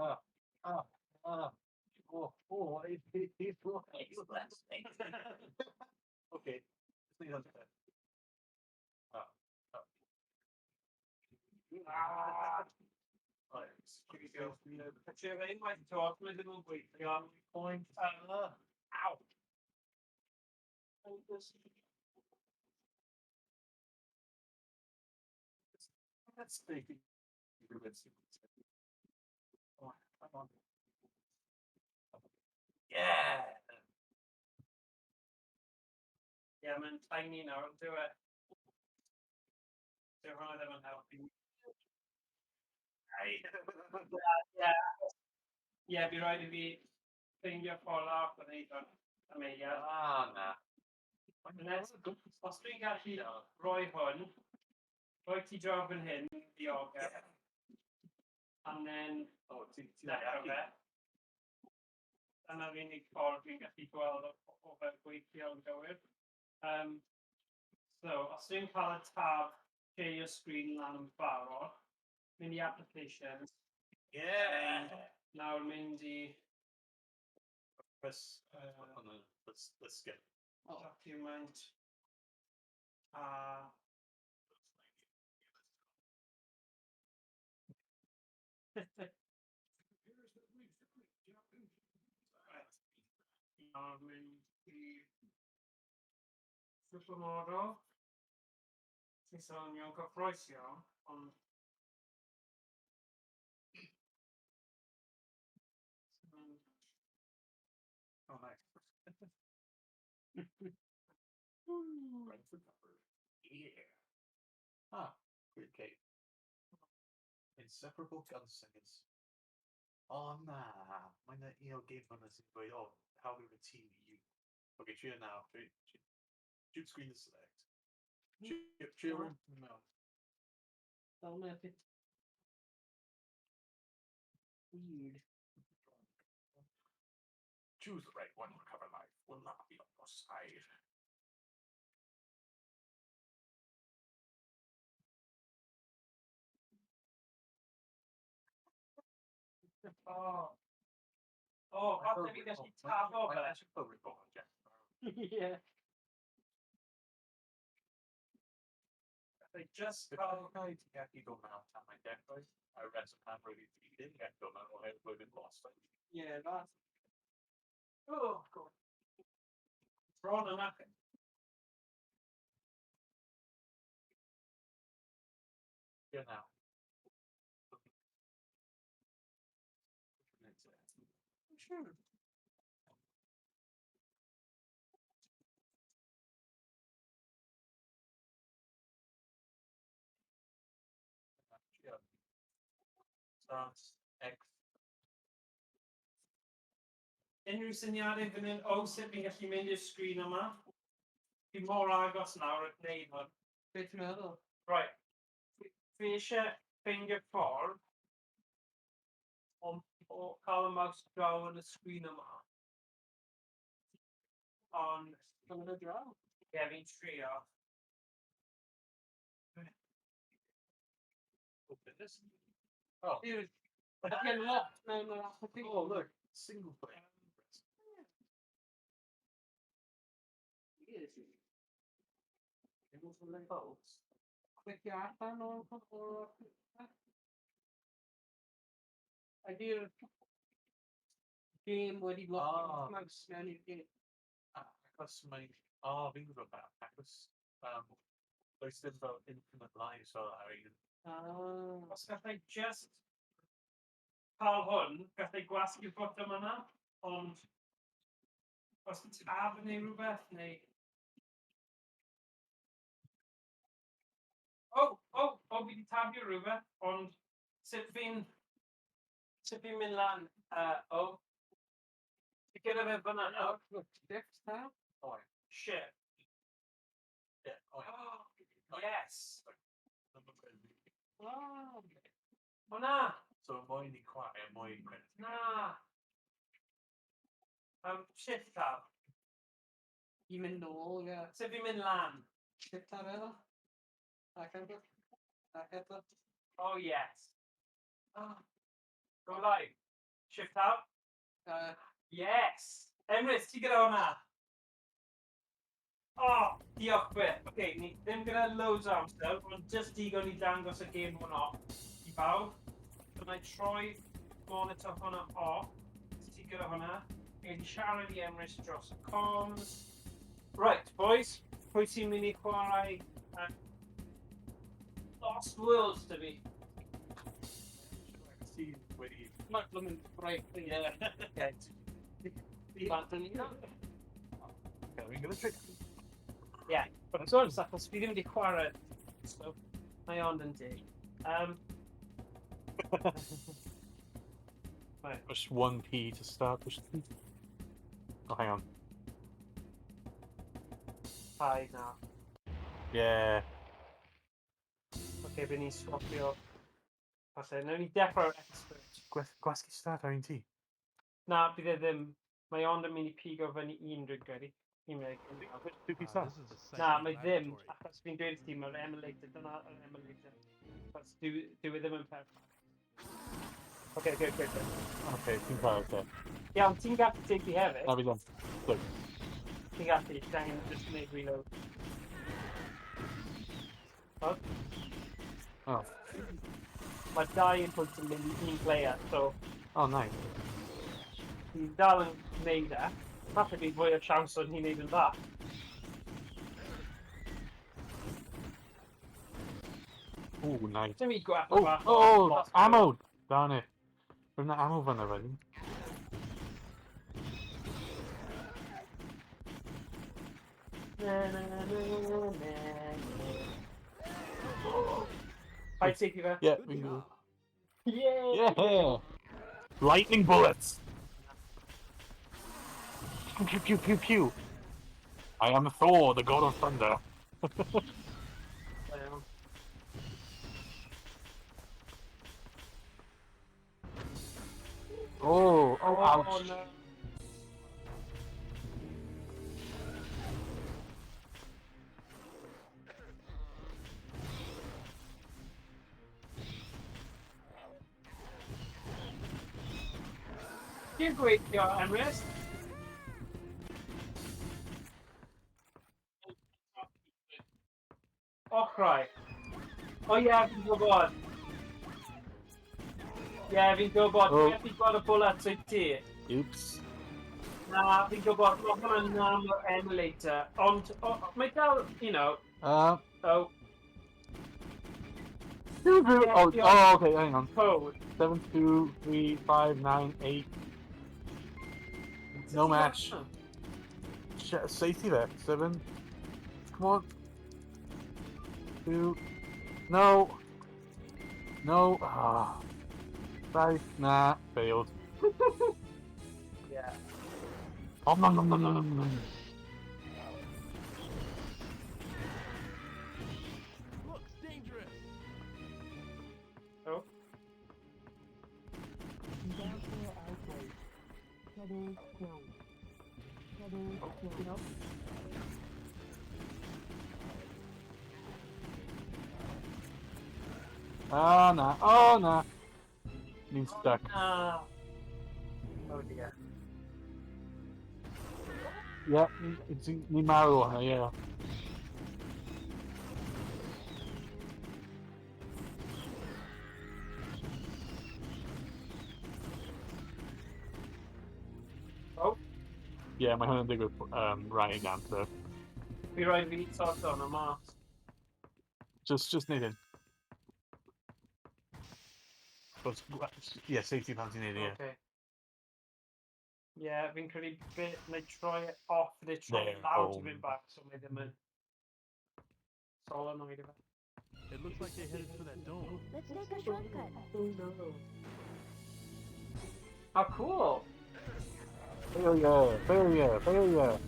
Ah. Ah. Oh, it's okay. Let's leave that. Ah. Ah. Right. Here we go. Ti'n ei unwaith to, mae'n ddim yn gweithio. Point. Ow! That's safety. Oh, come on. Yeah. Ie, mae'n tiny nawr, dyw e. Dyw hwnna ddim yn helpu. Ie, fi rhaid i fi ffeindio ffordd off yn neud o'n ymwneud. Ah, na. Os dwi'n gallu rhoi hwn, rhoi ti draw fan hyn, diogel. And then, dechrau fe. Dyna'r unig ffordd dwi'n gallu gweld o fe gweithio yn gywir. So, os dwi'n cael y tab share your screen lan yn barod, mynd i applications. Nawr mynd i... Let's skip. Document. Nawr mynd i... Supermodel. Ti'n sonio'n gyffroesio, ond... Oh, nice. Right for cover. Yeah. Ah, great cape. Inseparable gunsingers. Oh, nah. Mae'n un o game runners yn dweud, oh, how we would team you. Okay, cheer now. Shoot screen to select. Cheer room? No. That'll make it weird. Choose the right one, recover life. Will not be on your side. Falle fi gallu tafo fe. Mae'n eisiau fywyd bod yn Jeff. Yeah. They just can't get you going out on my deck, right? I read some time where you didn't get done and I would have lost it. Yeah, that's... Oh, God. Bron yn acen. Here now. Sure. Starts X. Unrhyw syniadau fan hyn o sut fi'n gallu mynd i'r sgrin yma? Fi mor agos nawr at wneud hwn. Beth ti'n meddwl? Right. Fi eisiau ffeindio ffordd o cael y mouse draw yn y sgrin yma. Ond... Dwi'n y draw. Ie, fi'n trio. Open this. Oh. Dude, again, locked mewn yr application. Oh, look. Single player. Yes. Single player votes. Clicio allan o'r... Ydy'r game wedi locked mouse mewn i'r game. Achos mae Oh, fi'n gwybod beth. Achos, does ddim fel infinite lives o Owain. Os gallai just cael hwn, gallai gwasgu'r bottom yna, ond os tab neu rhywbeth, neu... O, fi wedi tabio rhywbeth, ond sut fi'n mynd lan? Ti'n gyda fe fyna nawr? Shift tab? Owain. Shit. Yeah, Owain. Yes. O na! So, moyn I chwarae, moyn credit. Na! Shift tab. I mynd nôl, ie. Sut fi'n mynd lan? Shift tab efo. Ac efo. Ac efo. Oh, yes. Golau. Shift tab. Yes! Emrys, ti gyda hwnna? Diolch byth. Oce, ni ddim gyda loads o amser, ond just digon I dangos y game hwn off I bawb. Byddai troi monitor hwnna off. Ti gyda hwnna. Ein siarad I Emrys dros y comms. Right, boys. Pwy sy'n mynd I chwarae Lost Worlds dy fi? Sy'n wedi... Mae'n blwmyn break. Ie. Bantan ni. Fi'n gyda trick. Ie. But gwrs, achos fi ddim wedi chwarae, so mae ond yn dig. Push 1P to start, push 3. Oh, hang on. Pai na. Yeah. Oce, bydd ni'n swapio. Falle, nawn ni dechrau'r expert. Gwasgu start Owain ti? Na, bydd e ddim. Mae ond yn mynd I pigo fyny un dwi'n credu. Two P start? Na, mae ddim. Achos fi'n dweud I ti, mae'r emulator. Dyna yr emulator. Achos dyw e ddim yn perffaith. Oce. Okay, ti'n cael, okay. Iawn, ti'n gallu teig I hefyd? Na fi ddim. Look. Ti'n gallu, angen just wneud reload. Oh. Mae 2 inputs yn mynd I un player, so... Oh, nice. Ti'n dal yn wneud e. Falle bydd fwy o siawns o'n hi'n neud yn dda. Ooh, nice. Dim I gwell. Oh, ammo! Darn it. Roedd yna ammo fan yna, wedyn. Paid teig I fe? Yeah, we go. Yay! Yeah! Lightning bullets! Pew, pew, pew, pew, pew. I am Thor, the god of thunder. Oh, ouch. Oh no. Ti'n gweithio, Emrys? Ochrau. O ie, fi'n gwybod. Ie, fi'n gwybod. Dwi'n gallu gweld y bullet sy'n ti. Oops. Na, fi'n gwybod. Mae hwnna'n nam o'r emulator. Ond, mae dal, you know... Oh. Okay, hang on. Code. 7, 2, 3, 5, 9, 8. No match. Safety there. 7. Come on. 2. No. No. 5. Nah. Failed. Yeah. Oh, no. Looks dangerous. Oh. Oh, nah. Been stuck. Oh dear. Yeah, it's ni marw, yeah. Oh. Yeah, mae hwnna'n digwydd Ryan Ganter. Fi rhaid fi sort o'n y mas. Just neud hyn. Ie, safety pants i neud, ie. Okay. Yeah, fi'n credu bit, neu troi it off, neu troi it There, loud oh. to bit back, so mae ddim yn solenoid i fe. It looks like they headed for that dome. Let's take a shortcut. Oh, cool! Failure.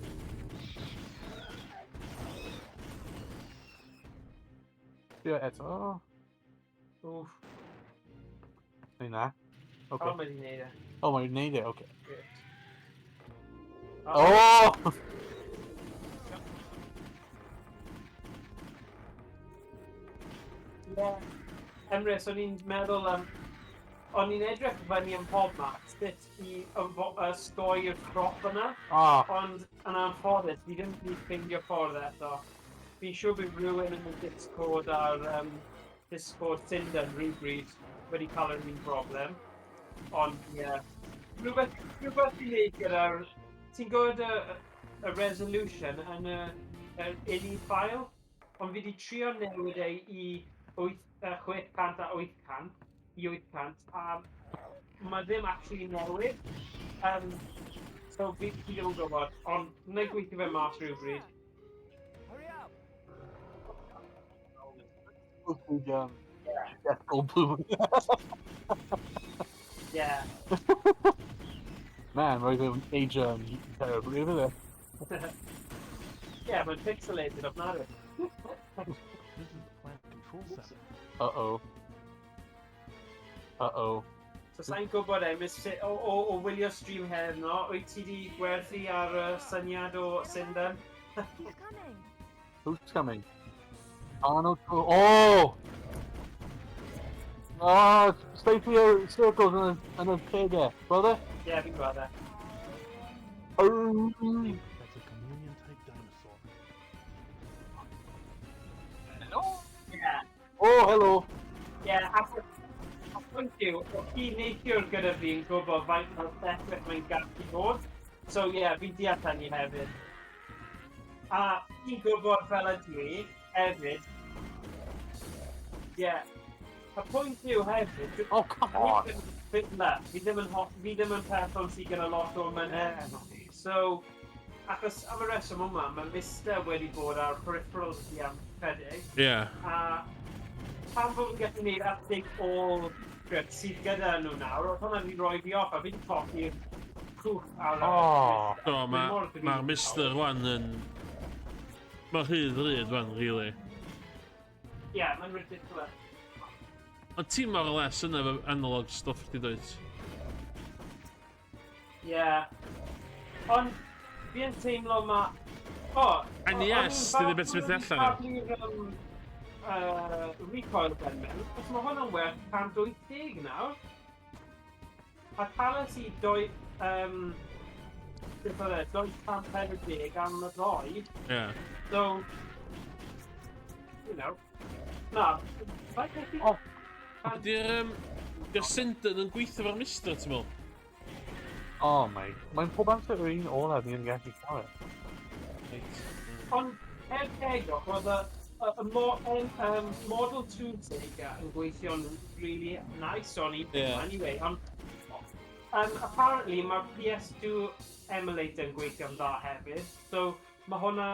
Ie, eto. Oof. Neu na. Oh, Okay. mae di neud e. Oh, mae'n neud e, okay. Good. Oh! Yeah. Emrys, o'n i'n meddwl o'n i'n edrych fyny yn pob max, beth i sgoi'r crop yna, Ah, ond yn anffodus, fi ddim wedi ffeindio ffordd eto. Fi'n siŵr bydd rhywun yn y Discord ar Discord Sinden rhywbryd wedi cael yr un broblem. Ond, ie. Rhywbeth i wneud gyda'r... Ti'n gwybod y resolution yn yr ini file? Ond fi wedi trio newid e i 600 a 800, i 800, a mae ddim actually newid. So fi ddim yn gwybod, ond wna i gweithio fe mas rhywbryd. Hurry up! Death Goldblum. Yeah. Man, roedd yn age terribly over there. Yeah, mae'n pixelated ofnadwy. This is the plant control center. Uh-oh. Uh-oh. So sa'n gwybod o wylio stream heno, wyt ti di gwerthu ar syniad o Sinden? He's coming. Who's coming? Arnold. Oh! Oh, stay for your circles and a pig there, brother. Yeah, fi'n gweld e. Oh! That's a chameleon-type dinosaur. Yeah. Oh, hello. Yeah, thank you. O chi neithiwr gyda fi'n gwybod faint o'r ddechrau mae'n gallu bod. So yeah, fi'n deall hynny hefyd. A fi'n gwybod fel ydw i hefyd. Yeah. Y pwynt yw hefyd... Oh, come on. Fi ddim yn person sydd gyda lot o mynedd. So, achos am y reswm yma, mae Mr wedi bod ar peripherals i am 4. Yeah. A pan fod yn gallu gwneud update all script sydd gyda nhw nawr, oedd hwnna wedi rhoi fi off a fi'n colli'r cwch ar Oh. So, mae'r Mr. rwan yn... Mae'n rhyd rwan, really. Yeah, mae'n ridiculous. Ond ti mor o les yna efo analog stuff di dweud. Yeah. Ond, fi yn teimlo ma... O! NES, di ddim beth sy'n allan. Recoil pen mewn, os mae hwnna'n werth 180 nawr. A talas i 240 am y ddoi. Yeah. So, you know. Na, faint eich chi? Di'r Sinden yn gweithio fo'r Mr, ti'n meddwl? Oh, mate. Mae'n pob amser yr un ola fi yn gallu cael e. Ond, tegio, oedd y Model 2 Sega yn gweithio'n really nice on eBay, Yeah. anyway. Ond, apparently, mae'r PS2 emulator yn gweithio'n dda hefyd. So, mae hwnna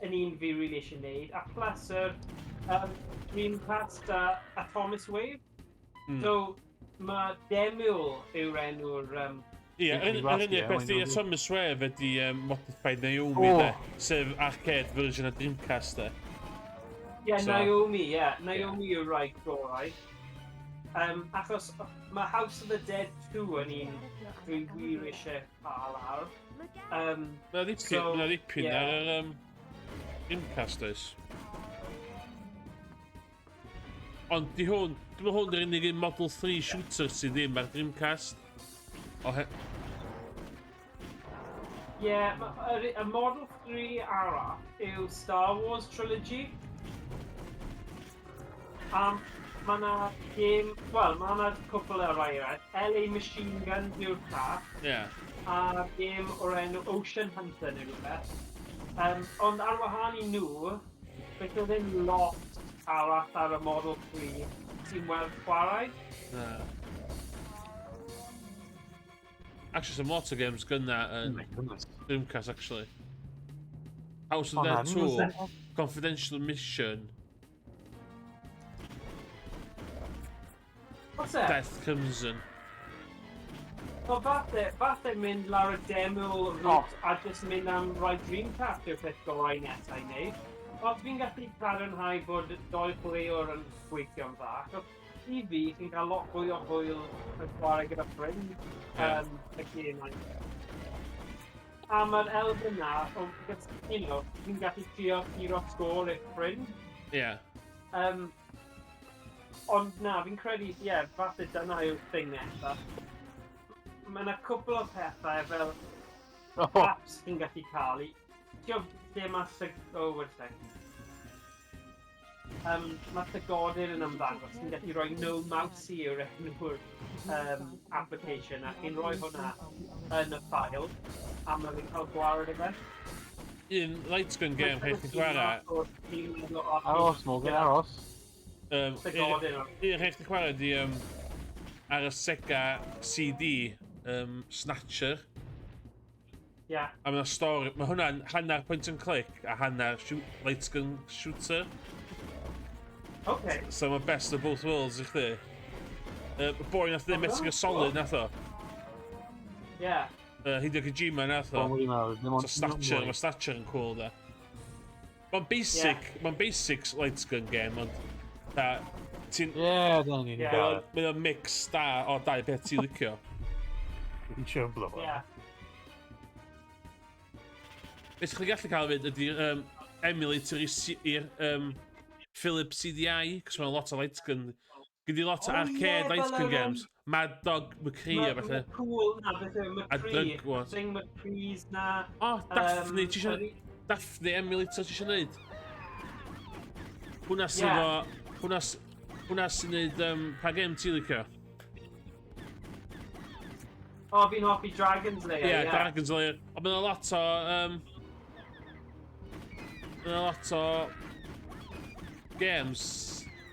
yn un fi really eisiau gwneud. A plus Dreamcast a Thomas Wave. So, mae Demul yw'r enw'r... Ie, yr unig beth i Thomas Wave ydi Modified Naomi, de. Sef arcade version o Dreamcast, de. Yeah, Naomi, yeah. Naomi yw'r rhaid gorau. Achos mae House of the Dead 2 yn un dwi'n wir eisiau cael ar. Look out! Mae ddipyn ar yr Dreamcast, oes. Ond dwi'n meddwl hwn yr unig un Model 3 shooter sydd ddim ar Dreamcast. Yeah, y Model 3 arall yw Star Wars Trilogy. Mae yna game, wel, mae yna cwpl o rai eraill. LA Machine Gun yw'r car. Ie. A game o'r enw Ocean Hunter neu rhywbeth. Ond ar wahân I nhw, beth oedd yn lot arall ar y Model 3 sy'n weld chwarae. Actually, some lot of games gynna yn Dreamcast, actually. House of Dead 2, Confidential Mission, What's that? Death Crimson. So falle mynd lawr y demo route a just mynd am rhoi Dreamcast yw'r peth gorau nesaf I wneud. Os fi'n gallu cadarnhau bod doi chwaraewr yn gweithio'n dda, I fi, chi'n cael lot fwy o hwyl yn chwarae gyda ffrind y gemau. A mae'r elfen na, fi'n gallu trio hero sgôr eich ffrind. Ond na, fi'n credu, falle dyna yw'r thing nesaf. Mae yna cwbl o pethau fel apps chi'n gallu cael I... Tio, lle mae mae llygodyr yn ymddangos, chi'n gallu rhoi no mouse yw'r enw'r application a chi'n rhoi hwnna yn y ffail a mae fi'n cael gwared efo. Un light gun game, rhaid chi'n chwarae. Aros, Morgan, aros. Un rhaid chi'n chwarae di ar y Sega CD, Snatcher. A mae yna stori, mae hwnna'n hanner point and click a hanner light gun shooter. So mae best of both worlds I chdi. Y boi nath ddim Metal Gear Solid nath o. Hideo Kojima nath o. So Snatcher, mae Snatcher yn cool da. Mae'n basic light gun game, ond ti'n... Mae'n mix da o dau beth ti'n licio. Ti'n siarad blow. Beth chi'n gallu cael fyd ydy'r emulator i'r Philips CDI, cos mae'n lot o light gun. Gyda lot o arcade light gun games. Mad Dog McCree a falle. Mae'n cool na, beth yw'r McCree. Thing McCree's na. Daphne, Daphne emulator ti eisiau neud? Hwna sy'n o... Hwna sy'n neud pa game ti'n licio? Fi'n hoffi Dragon's Lair, Dragon's Lair. Ond mae'n lot o... Mae'n lot o... games.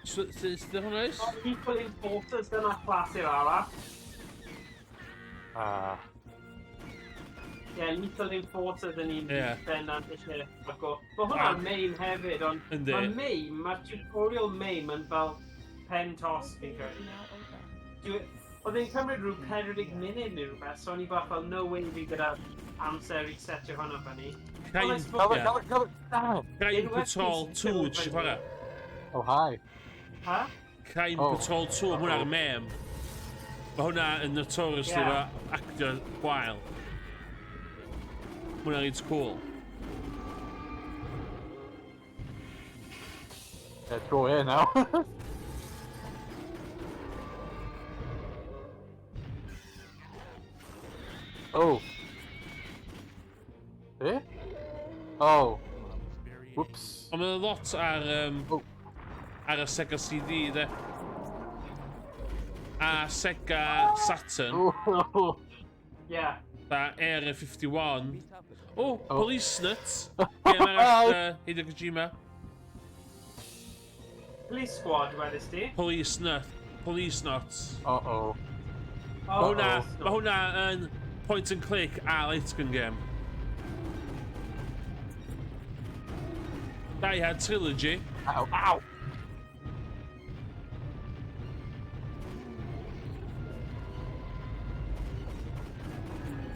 Sydd hwnna oes? Equal Enforcers dyna clasur arall. Lethal Enforcers yn un bennant eisiau ago. Mae hwnna'n main hefyd, ond mae'r tutorial main yn fel pen toss fi'n credu. Oedd e'n cymryd rhyw 40 munud neu rhywbeth, so o'n I bach fel no way fi gyda amser I setio hwnna fyny. Crime Patrol 2 ti'n chwarae? Oh, hi. Crime Patrol 2, mae hwnna'n mem. Mae hwnna yn notoriously fo actio gwael. Mae hwnna'n it's cool. Let's go here now. Oh. Eh? Oh. Whoops. Ond mae'n lot ar y Sega CD, de. A Sega Saturn. Da Area 51. Police Nut. Game arall Hideo Kojima. Police Squad, wedys ti? Police Nut. Police Nuts. Mae hwnna yn point and click a light gun game. Die Hard Trilogy. Ow!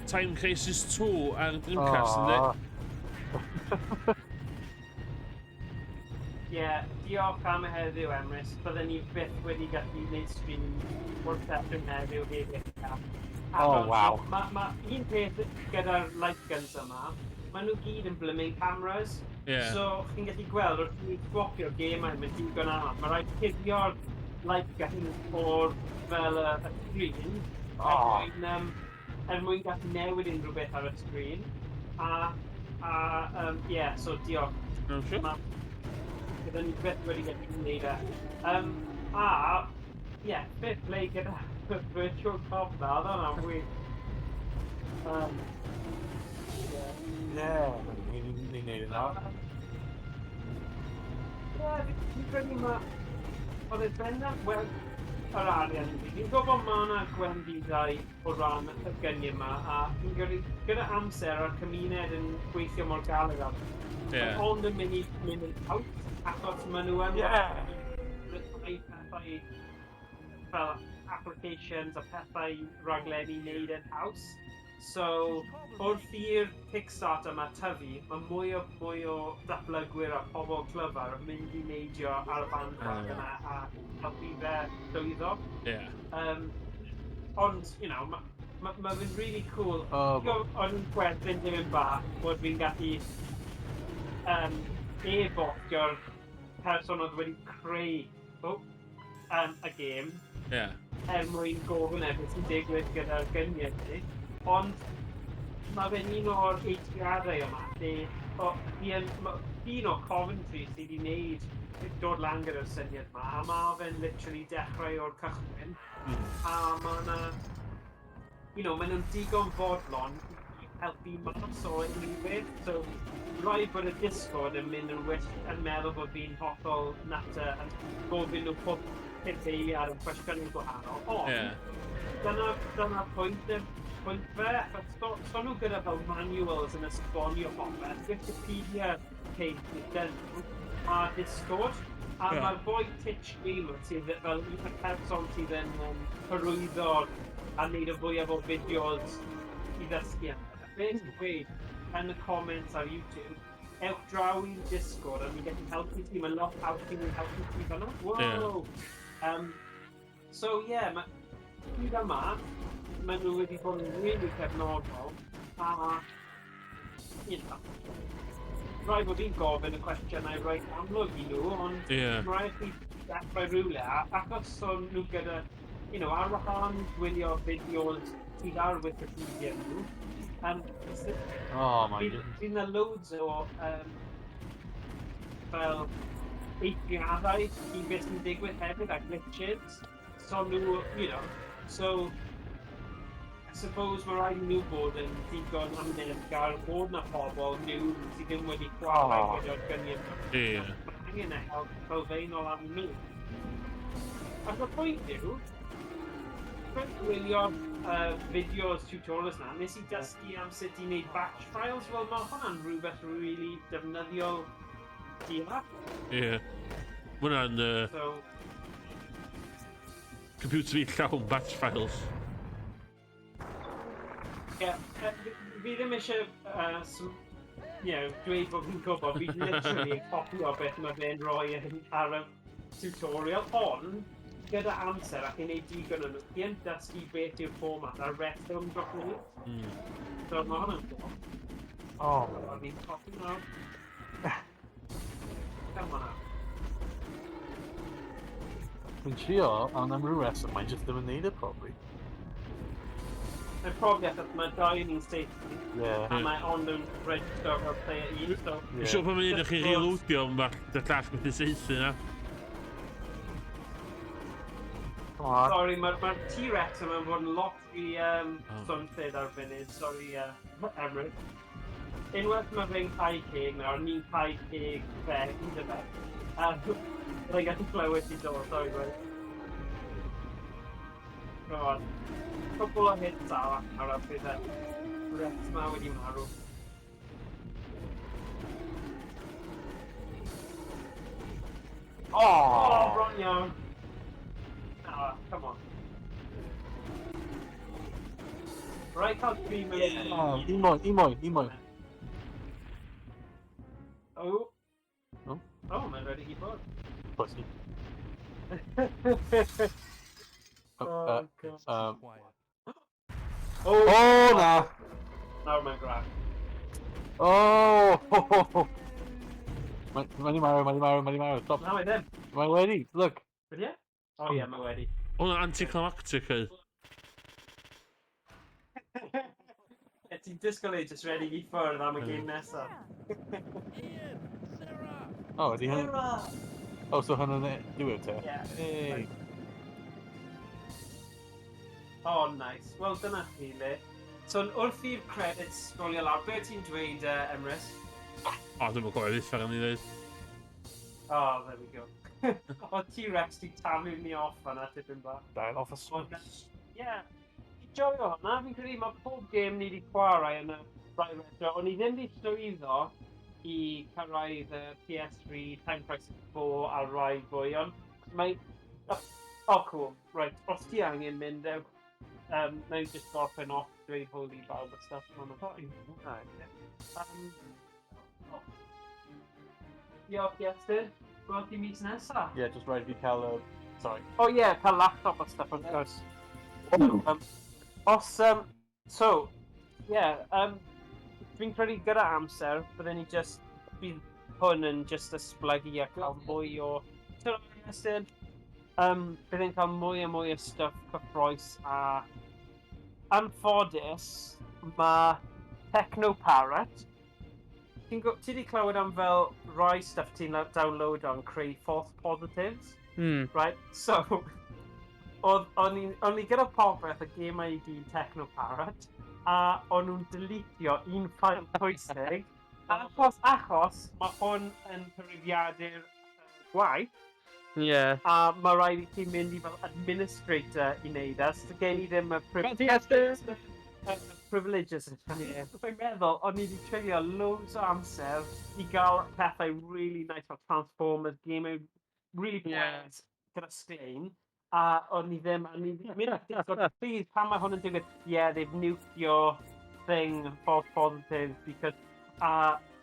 Time Crisis 2 ar Dreamcast, ynddi? Diolch am y heddiw, Emrys. Byddwn ni byth wedi gallu gwneud stream wrth erbyn heddiw hefyd. Wow. Mae un peth gyda'r light guns yma, maen nhw gyd yn blooming cameras. So, chi'n gallu gweld wrth i swapio'r gemau yn digon anodd. Mae rhaid cuddio'r light gun o'r fel y screen. Mwyn gallu newid unrhyw beth ar y sgrin. So diolch. Gyda ni beth wedi gallu gwneud e. Beth ble gyda Virtua Cop na, oedd hwnna'n wir. Ni'n neud yna. Ie, fi'n credu ma... Oedd e benna gweld yr arian i fi. Fi'n gwybod ma' yna gwendidau o ran y gynnau yma, a fi'n credu gyda amser a'r cymuned yn gweithio mor galed am. Ond yn mynd i out, achos maen nhw yn rhoi pethau fel applications a pethau raglenni wneud yn haws. So, wrth i'r Kickstarter yma tyfu, mae mwy o datblygwyr a pobl clyfar yn mynd i neidio ar y bandwagon yna a helpu fe llwyddo. Ond, mae fe'n really cool. Ond yn gwerthu'n ddim yn bach bod fi'n gallu e-bostio'r person oedd wedi creu y gêm mwyn gofyn beth sy'n digwydd gyda'r gyniau ni. Ond mae fe'n un o'r eithriadau yma lle un o Coventry sydd wedi wneud dod lan gyda'r syniad yma, a mae fe'n literally dechrau o'r cychwyn. A mae nhw'n digon fodlon i helpu mas o unrhyw beth. So, rhaid bod y Discord yn mynd yn wyllt yn meddwl bod fi'n hollol natur yn gofyn nhw pob pethau ar y cwestiynau gwahanol. Ond, dyna pwynt fe, achos so nhw gyda fel manuals yn esbonio popeth, Wikipedia page dyn nhw, a Discord, a mae'r boi Titch Gamer sydd fel un person sydd yn hyrwyddo a wneud y fwyaf o fideos i ddysgu am. Fe'n gweud yn y comments ar YouTube, ewch draw i'n Discord a ni'n gallu helpu ti, mae'n lot haws i ni'n helpu ti fan'na. Wow! So ie, hyd yma, maen nhw wedi bod yn really cefnogol, a rhaid bod fi'n gofyn y cwestiynau rhaid amlwg i nhw, ond rhaid fi dechrau rhywle, achos o'n nhw gyda, ar wahan gwylio fideos sydd ar Wikipedia nhw, fydd na loads o fel eithriadau i beth sy'n digwydd hefyd a glitches, so nhw, so I suppose mae rhaid i nhw bod yn digon amddiffgar bod na pobl nhw sydd ddim wedi chwarae gyda'r gynion. Mae angen y help sylfaenol am nhw. Ac y pwynt yw, rwy'n gwylio'r fideos tutorials na, nes i dysgu am sut i wneud batch files, wel mae hwnna'n rhywbeth really defnyddiol diolch. Mae hwnna'n computer fi llawn batch files. Fi ddim eisiau dweud bod fi'n gwybod, fi literally copio beth mae fe'n rhoi ar y tutorial, ond gyda amser ac yn ei digon yn nhw, fi'n dysgu beth yw'r format a'r rheswm dros nhw. So mae hwnna'n gwybod. Fi'n copio nawr. Come on out. Fi'n trio, ond am rhyw reswm, mae'n just ddim yn neud y probably. Mae'n probably achos mae dau ni'n safety, a mae ond yn register fel player 1, so... Siwr pan mae'n un o'ch chi reloadio am bach dy llall beth seithi na. Sorry, mae'r T-Rex yma'n bod yn lot i swnllid ar funud, sorry Emrys. Unwaith mae fe'n cael ceg nawr, ni'n cael ceg fe, hyd y fe. Byddai'n gallu clywed i dod, sorry boy. Go on. Cwbl o hits ar y bydd Rex ma wedi marw. Bron iawn. Come on. Right, cael 3 minutes. Un mwy. Mae'n ready i bod. Pussy. Na! Nawr mae'n graf. Mae'n i marw, stop. Na, mae ddim. Mae wedi, look. Wedi e? Mae wedi. Hwna'n anticlimactic oedd. Ti'n disgwyl ei just ready i ffwrdd am y game nesaf. Ydi hynny? So hynny'n diwedd te? Ie. Nice. Wel, dyna chi le. So, wrth i'r credits rolio lawr, be ti'n dweud, Emrys? O, dwi'n gwybod beth ffordd ni ddweud. Oh, there we go. O T-Rex di taflu ni off fan'na, tipyn bach. Dial off a Ond, switch. ie, i joio hwnna, fi'n credu mae pob gêm ni wedi chwarae yn y rai retro, ond i ddim wedi llwyddo i cyrraedd y PS3, Time Crisis 4 a rai fwy, ond mae... O, cool. Right, os ti angen mynd ew, na i just gorffen off dweud hwyl i bawb a stuff. Diolch, Iestyn. Gweld ti mis nesa. Yeah, just rhaid fi cael y... Sorry. Oh yeah, cael laptop a stuff yn gwrs. Fi'n credu gyda amser, byddwn ni just, bydd hwn yn just esblygu a cael mwy o... Byddwn cael mwy a mwy o stuff cyffroes a... Anffodus, mae Techno Parrot. Ti wedi clywed am fel rai stuff ti'n download o'n creu false positives? Right, so, o'n i gyda popeth y gemau i gyd Techno Parrot, a o'n nhw'n deletio un ffail pwysig, achos mae hwn yn cyfrifiadur gwaith, a mae rhaid i ti mynd i fel administrator i wneud e, so gen i ddim y privileges yn lle. Dwi'n meddwl, o'n i wedi treulio loads o amser i gael pethau really nice fel Transformers, gemau really bois gyda sglein, a o'n i ddim, o'n i wedi mynd at Discord, please, pan mae hwn yn digwydd, yeah, they've nuked your thing, false positive, because,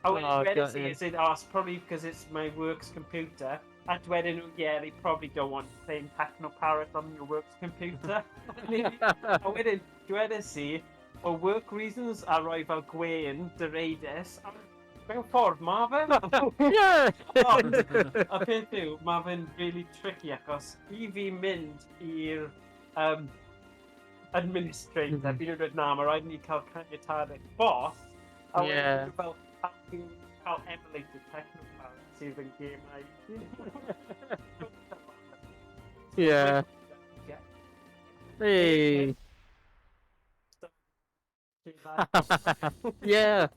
wedyn si, is it, it's probably because it's my work's computer, a wedyn nhw, yeah, they probably don't want playing Techno Parrot on your work's computer. A wedyn, wedyn si, o work reasons a roi fel gwein, dy reidus, a mewn ffordd, mae fe? Ond, a peth yw, mae fe'n really tricky achos i fi mynd i'r administrator, fi'n dweud na, mae rhaid ni cael caniatadau boss, a wedyn fel cael emulated Technoparrot sydd yn gemau. Yeah. Hey. Yeah.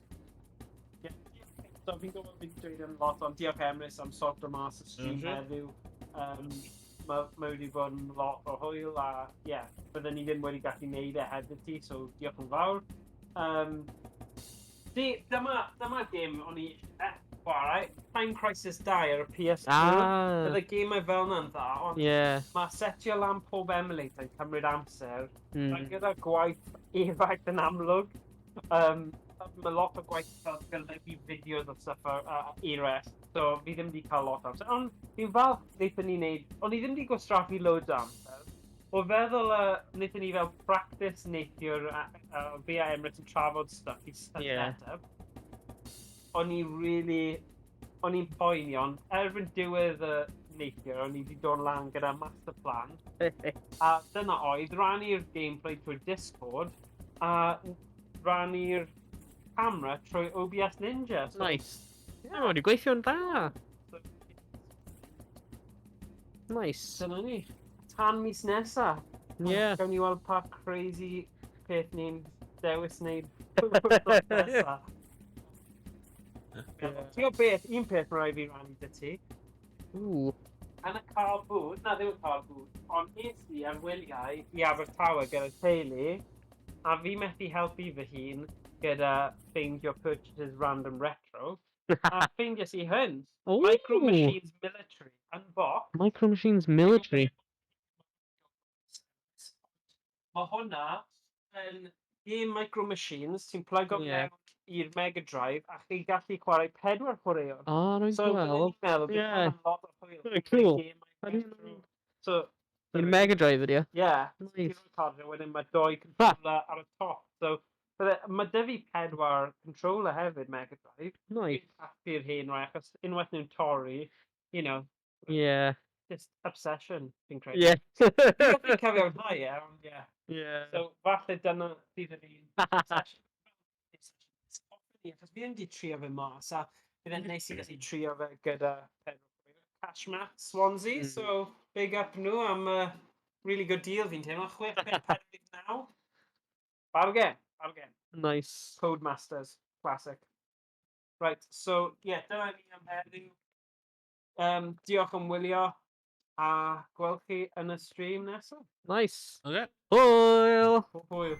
So fi'n gwybod fi'n dweud yn lot, ond diolch Emrys am sort o mas y stream heddiw. Mae wedi bod yn lot o hwyl a byddwn ni ddim wedi gallu gwneud e hefyd ti, so diolch yn fawr. Dyma gêm o'n i chwarae, Time Crisis 2 ar y PS2. Bydd y gemau fel yna'n dda, ond mae setio lan pob emulator yn cymryd amser. A gyda gwaith efaith yn amlwg. Mae lot o gwaith fel gyda'i fideos o stuff ar eres, so fi ddim wedi cael lot o amser. Ond fi'n falch wnaethon ni wneud, ond i ddim wedi gwastraffu loads o amser. O feddwl wnaethon ni fel practice neithiwr fi a Emrys yn trafod stuff i setup. O'n i'n poeni, ond erbyn diwedd y neithiwr, o'n i wedi dod lan gyda master plan. A dyna oedd, rannu'r gameplay trwy Discord, a rannu'r camera trwy OBS Ninja. Nice. Ie, wedi gweithio'n dda. Nice. Dyna ni. Tan mis nesa. Ie. Gawn ni weld pa crazy peth ni'n dewis wneud nesa. Ti o beth, un peth mae rhaid fi rannu dy ti. Yn y car bwyd, na ddim y car bwyd, ond nes i ar wyliau i Abertawe gyda teulu, a fi methu helpu fy hun gyda ffeindio purchases random retro, a ffeindio si hyn, Micro Machines Military, yn box. Micro Machines Military? Mae hwnna yn game Micro Machines, ti'n plug o mewn i'r Mega Drive, a chi gallu chwarae 4 chwaraeon. O, rwy'n gweld. Bydd hwnna'n lot o hwyl. Very cool. So, i'r Mega Drive ydi o? Ie. Ti'n recordio, wedyn mae 2 controller ar y top. So, mae 'da fi 4 controller hefyd Mega Drive. Nice. Fi'n hen rai, achos unwaith nhw'n torri, you know. Yeah. Just obsession, fi'n credu. Yeah. Fi'n cyfiawnhau e, ond ie. Yeah. So, falle dyna sydd yn un obsession. Achos fi ddim wedi trio fe mas, a bydd e'n neis i gallu trio fe gyda Cashmat Swansea, so big up nhw am a really good deal fi'n teimlo, 6.49. Bargain. Nice. Codemasters, classic. Right, so, yeah, dyma ni am heddiw. Diolch am wylio, a gweld chi yn y stream nesaf. Nice. Okay. Hwyl! Hwyl.